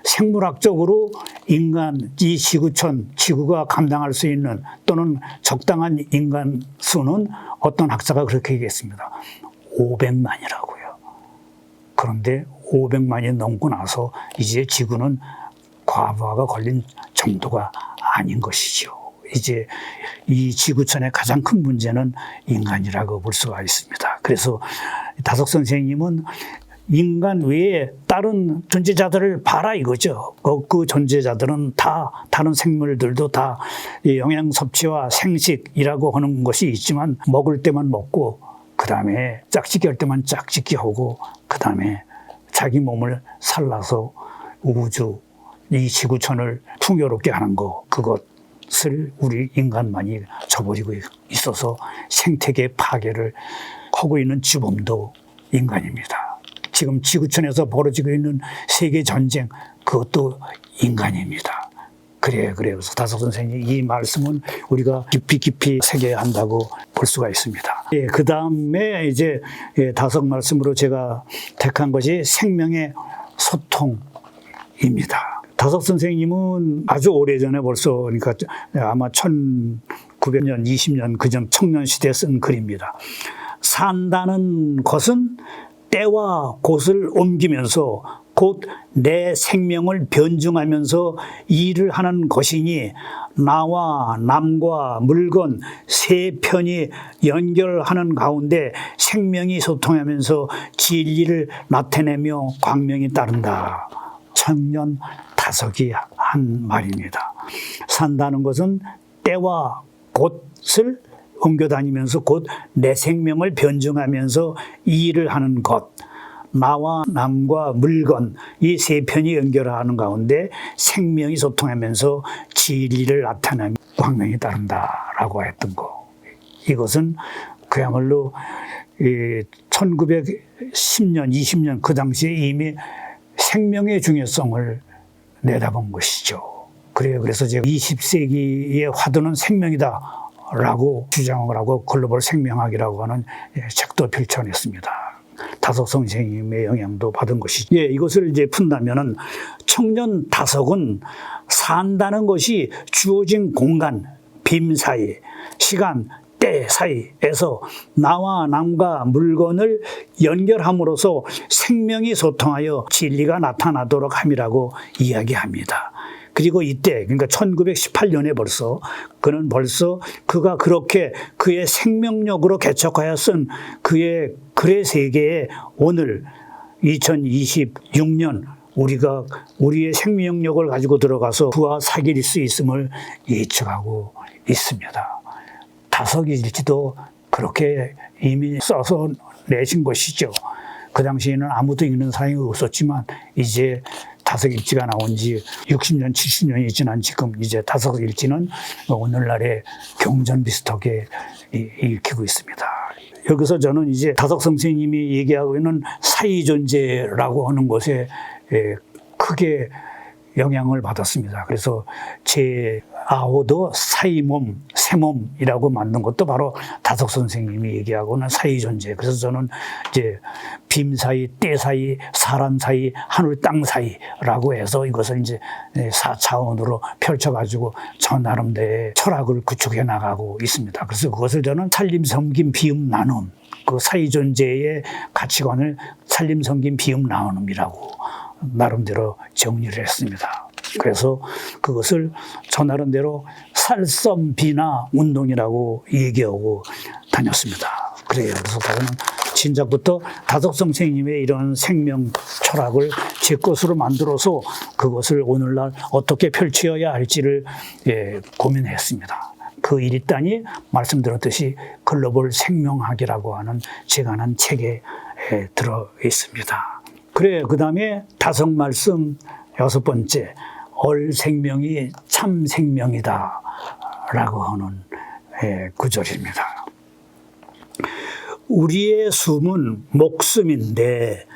생물학적으로 인간, 이 지구촌, 지구가 감당할 수 있는 또는 적당한 인간 수는 어떤 학자가 그렇게 얘기했습니다. 500만이라고요. 그런데 500만이 넘고 나서 이제 지구는 과부하가 걸린 정도가 아닌 것이죠. 이제 이 지구촌의 가장 큰 문제는 인간이라고 볼 수가 있습니다. 그래서 다석 선생님은 인간 외에 다른 존재자들을 봐라 이거죠. 그 존재자들은 다, 다른 생물들도 다 영양 섭취와 생식이라고 하는 것이 있지만, 먹을 때만 먹고 그 다음에 짝짓기 할 때만 짝짓기 하고 그 다음에 자기 몸을 살라서 우주, 이 지구촌을 풍요롭게 하는 거, 그것을 우리 인간만이 저버리고 있어서 생태계 파괴를 하고 있는 주범도 인간입니다. 지금 지구촌에서 벌어지고 있는 세계 전쟁, 그것도 인간입니다. 그래요. 그래서 다석 선생님 이 말씀은 우리가 깊이 새겨야 한다고 볼 수가 있습니다. 예, 그 다음에 이제 다석 말씀으로 제가 택한 것이 생명의 소통입니다. 다석 선생님은 아주 오래전에 벌써, 그러니까 아마 1900년, 20년 그전 청년 시대에 쓴 글입니다. 산다는 것은 때와 곳을 옮기면서 곧 내 생명을 변증하면서 일을 하는 것이니, 나와 남과 물건 세 편이 연결하는 가운데 생명이 소통하면서 진리를 나타내며 광명이 따른다. 청년 다석이 한 말입니다. 산다는 것은 때와 곳을 옮겨다니면서 곧 내 생명을 변증하면서 일을 하는 것, 나와 남과 물건 이 세 편이 연결하는 가운데 생명이 소통하면서 진리를 나타내며 광명이 따른다라고 했던 거. 이것은 그야말로 1910년, 20년 그 당시에 이미 생명의 중요성을 내다본 것이죠. 그래요. 그래서 제가 20세기의 화두는 생명이다 라고 주장을 하고 글로벌 생명학이라고 하는 책도 펼쳐냈습니다. 다석 선생님의 영향도 받은 것이죠. 예, 이것을 이제 푼다면은 청년 다석은 산다는 것이 주어진 공간, 빔 사이, 시간, 때 사이에서 나와 남과 물건을 연결함으로써 생명이 소통하여 진리가 나타나도록 함이라고 이야기합니다. 그리고 이때, 그러니까 1918년에 그는 벌써 그가 그렇게 그의 생명력으로 개척하여 쓴 그의 글의 세계에 오늘 2026년 우리가 우리의 생명력을 가지고 들어가서 그와 사귈 수 있음을 예측하고 있습니다. 다석일지도 그렇게 이미 써서 내신 것이죠. 그 당시에는 아무도 읽는 사람이 없었지만 이제 다석일지가 나온 지 60년, 70년이 지난 지금 이제 다석일지는 오늘날의 경전 비슷하게 읽히고 있습니다. 여기서 저는 이제 다석 선생님이 얘기하고 있는 사이존재라고 하는 것에 크게 영향을 받았습니다. 그래서 제 아호도 사이몸, 새몸이라고 만든 것도 바로 다석 선생님이 얘기하고는 사이존재. 그래서 저는 이제 빔 사이, 때 사이, 사람 사이, 하늘 땅 사이라고 해서 이것을 이제 4차원으로 펼쳐가지고 저 나름대로의 철학을 구축해 나가고 있습니다. 그래서 그것을 저는 살림, 섬김, 비움, 나눔, 그 사이존재의 가치관을 살림, 섬김, 비움, 나눔이라고 나름대로 정리를 했습니다. 그래서 그것을 저 나름대로 살섬비나 운동이라고 얘기하고 다녔습니다. 그래요. 그래서 저는 진작부터 다석 선생님의 이런 생명 철학을 제 것으로 만들어서 그것을 오늘날 어떻게 펼쳐야 할지를 고민했습니다. 그 일단이 말씀드렸듯이 글로벌 생명학이라고 하는 제가 한 책에 들어 있습니다. 그래, 그 다음에 다섯 말씀 여섯 번째, 얼생명이 참 생명이다 라고 하는 구절입니다. 우리의 숨은 목숨인데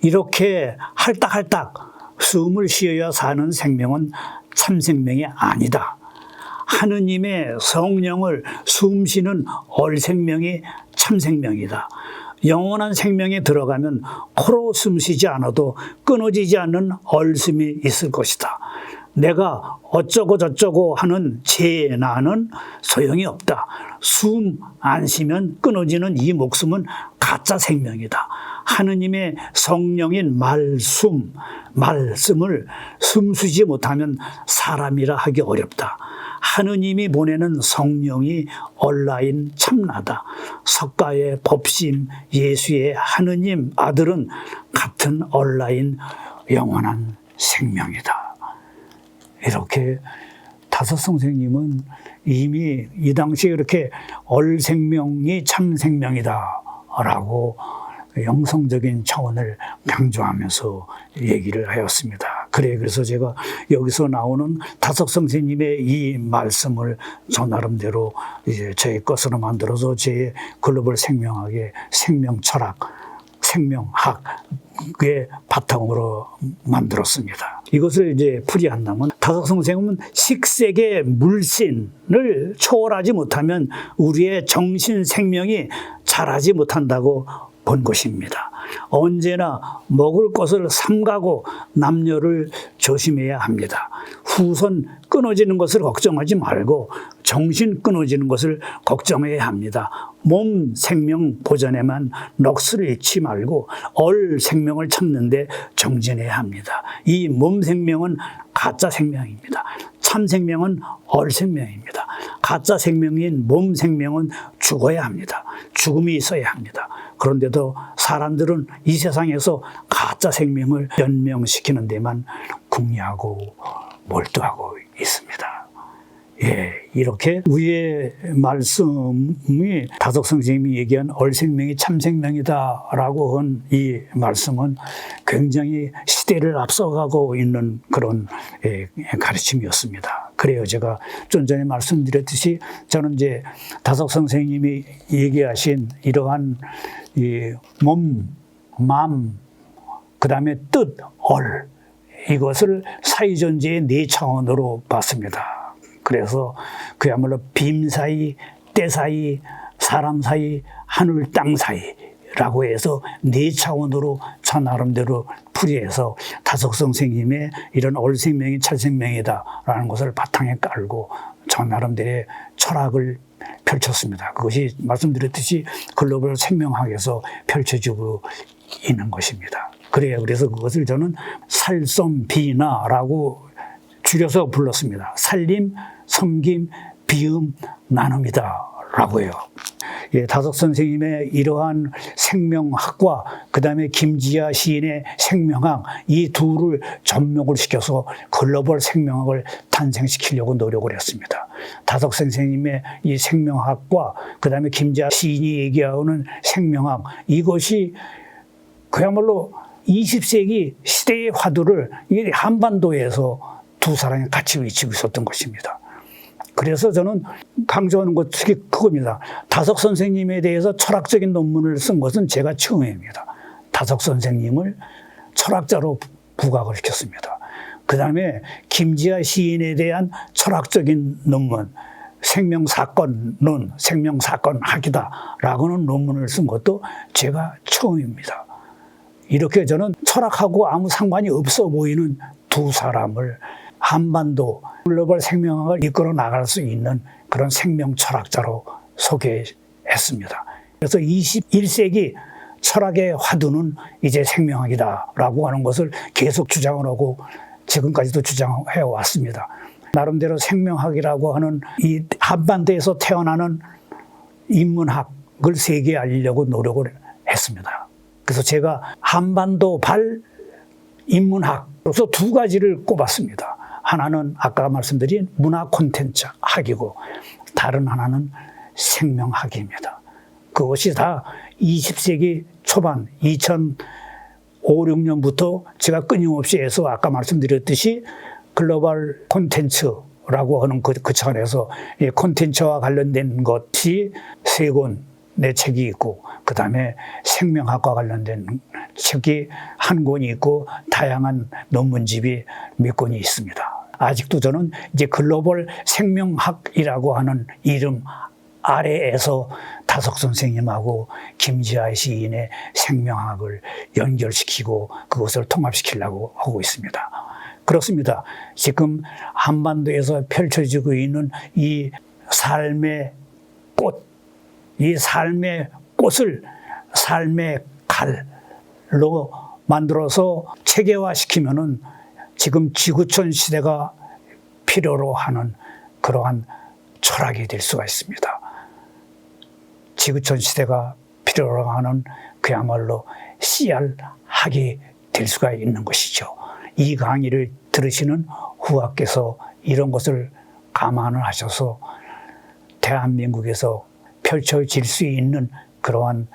이렇게 할딱할딱 숨을 쉬어야 사는 생명은 참 생명이 아니다. 하느님의 성령을 숨쉬는 얼생명이 참 생명이다. 영원한 생명에 들어가면 코로 숨쉬지 않아도 끊어지지 않는 얼숨이 있을 것이다. 내가 어쩌고 저쩌고 하는 재난은 소용이 없다. 숨 안 쉬면 끊어지는 이 목숨은 가짜 생명이다. 하느님의 성령인 말씀을 숨쉬지 못하면 사람이라 하기 어렵다. 하느님이 보내는 성령이 온라인 참나다. 석가의 법심 예수의 하느님 아들은 같은 온라인 영원한 생명이다. 이렇게 다섯 선생님은 이미 이 당시에 이렇게 얼생명이 참 생명이다 라고 영성적인 차원을 강조하면서 얘기를 하였습니다. 그래서 제가 여기서 나오는 다섯 선생님의 이 말씀을 저 나름대로 이제 제 것으로 만들어서 제 글로벌 생명학의 생명 철학, 생명학의 바탕으로 만들었습니다. 이것을 이제 풀이한다면 다섯 선생님은 식색의 물신을 초월하지 못하면 우리의 정신 생명이 자라지 못한다고 본 것입니다. 언제나 먹을 것을 삼가고 남녀를 조심해야 합니다. 후손 끊어지는 것을 걱정하지 말고 정신 끊어지는 것을 걱정해야 합니다. 몸 생명 보존에만 넋을 잃지 말고 얼 생명을 찾는데 정진해야 합니다. 이 몸 생명은 가짜 생명입니다. 참 생명은 얼 생명입니다. 가짜 생명인 몸 생명은 죽어야 합니다. 죽음이 있어야 합니다. 그런데도 사람들은 이 세상에서 가짜 생명을 연명시키는 데만 궁리하고 몰두하고 있습니다. 이렇게 위의 말씀이 다섯 선생님이 얘기한 얼생명이 참생명이다라고 한 이 말씀은 굉장히 시대를 앞서가고 있는 그런 가르침이었습니다. 그래요. 제가 좀 전에 말씀드렸듯이 저는 이제 다섯 선생님이 얘기하신 이러한 이 몸, 맘, 그 다음에 뜻, 얼 이것을 사이존재의 네 차원으로 봤습니다. 그래서 그야말로 빔 사이, 때 사이, 사람 사이, 하늘 땅 사이라고 해서 네 차원으로 저 나름대로 풀이해서 다섯 선생님의 이런 얼생명이 찰생명이다라는 것을 바탕에 깔고 저 나름대로의 철학을 펼쳤습니다. 그것이 말씀드렸듯이 글로벌 생명학에서 펼쳐지고 있는 것입니다. 그래서 그것을 저는 살섬비나라고 줄여서 불렀습니다. 살림, 섬김, 비음, 나눔이다 라고 해요. 다섯 선생님의 이러한 생명학과 그 다음에 김지아 시인의 생명학 이 둘을 접목을 시켜서 글로벌 생명학을 탄생시키려고 노력을 했습니다. 다섯 선생님의 이 생명학과 그 다음에 김지아 시인이 얘기하는 생명학 이것이 그야말로 20세기 시대의 화두를 한반도에서 두 사람이 같이 외치고 있었던 것입니다. 그래서 저는 강조하는 것 특히 그겁니다. 다섯 선생님에 대해서 철학적인 논문을 쓴 것은 제가 처음입니다. 다섯 선생님을 철학자로 부각을 시켰습니다. 그 다음에 김지아 시인에 대한 철학적인 논문, 생명사건론, 생명사건학이다라고는 논문을 쓴 것도 제가 처음입니다. 이렇게 저는 철학하고 아무 상관이 없어 보이는 두 사람을 한반도 글로벌 생명학을 이끌어 나갈 수 있는 그런 생명 철학자로 소개했습니다. 그래서 21세기 철학의 화두는 이제 생명학이다라고 하는 것을 계속 주장을 하고 지금까지도 주장해 왔습니다. 나름대로 생명학이라고 하는 이 한반도에서 태어나는 인문학을 세계에 알리려고 노력을 했습니다. 그래서 제가 한반도 발 인문학으로서 두 가지를 꼽았습니다. 하나는 아까 말씀드린 문화 콘텐츠 학이고 다른 하나는 생명학입니다. 그것이 다 20세기 초반 5, 6년부터 제가 끊임없이 해서 아까 말씀드렸듯이 글로벌 콘텐츠라고 하는 그 차원에서 이 콘텐츠와 관련된 것이 3권의 책이 있고, 그 다음에 생명학과 관련된 책이 1권이 있고, 다양한 논문집이 몇 권이 있습니다. 아직도 저는 이제 글로벌 생명학이라고 하는 이름 아래에서 다석 선생님하고 김지아 시인의 생명학을 연결시키고 그것을 통합시키려고 하고 있습니다. 그렇습니다. 지금 한반도에서 펼쳐지고 있는 이 삶의 꽃, 이 삶의 꽃을 삶의 칼로 만들어서 체계화시키면은 지금 지구촌 시대가 필요로 하는 그러한 철학이 될 수가 있습니다. 지구촌 시대가 필요로 하는 그야말로 CR학이 될 수가 있는 것이죠. 이 강의를 들으시는 후학께서 이런 것을 감안을 하셔서 대한민국에서 펼쳐질 수 있는 그러한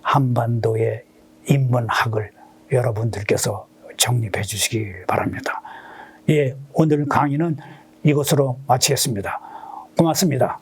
한반도의 인문학을 여러분들께서 정립해 주시기 바랍니다. 예, 오늘 강의는 이것으로 마치겠습니다. 고맙습니다.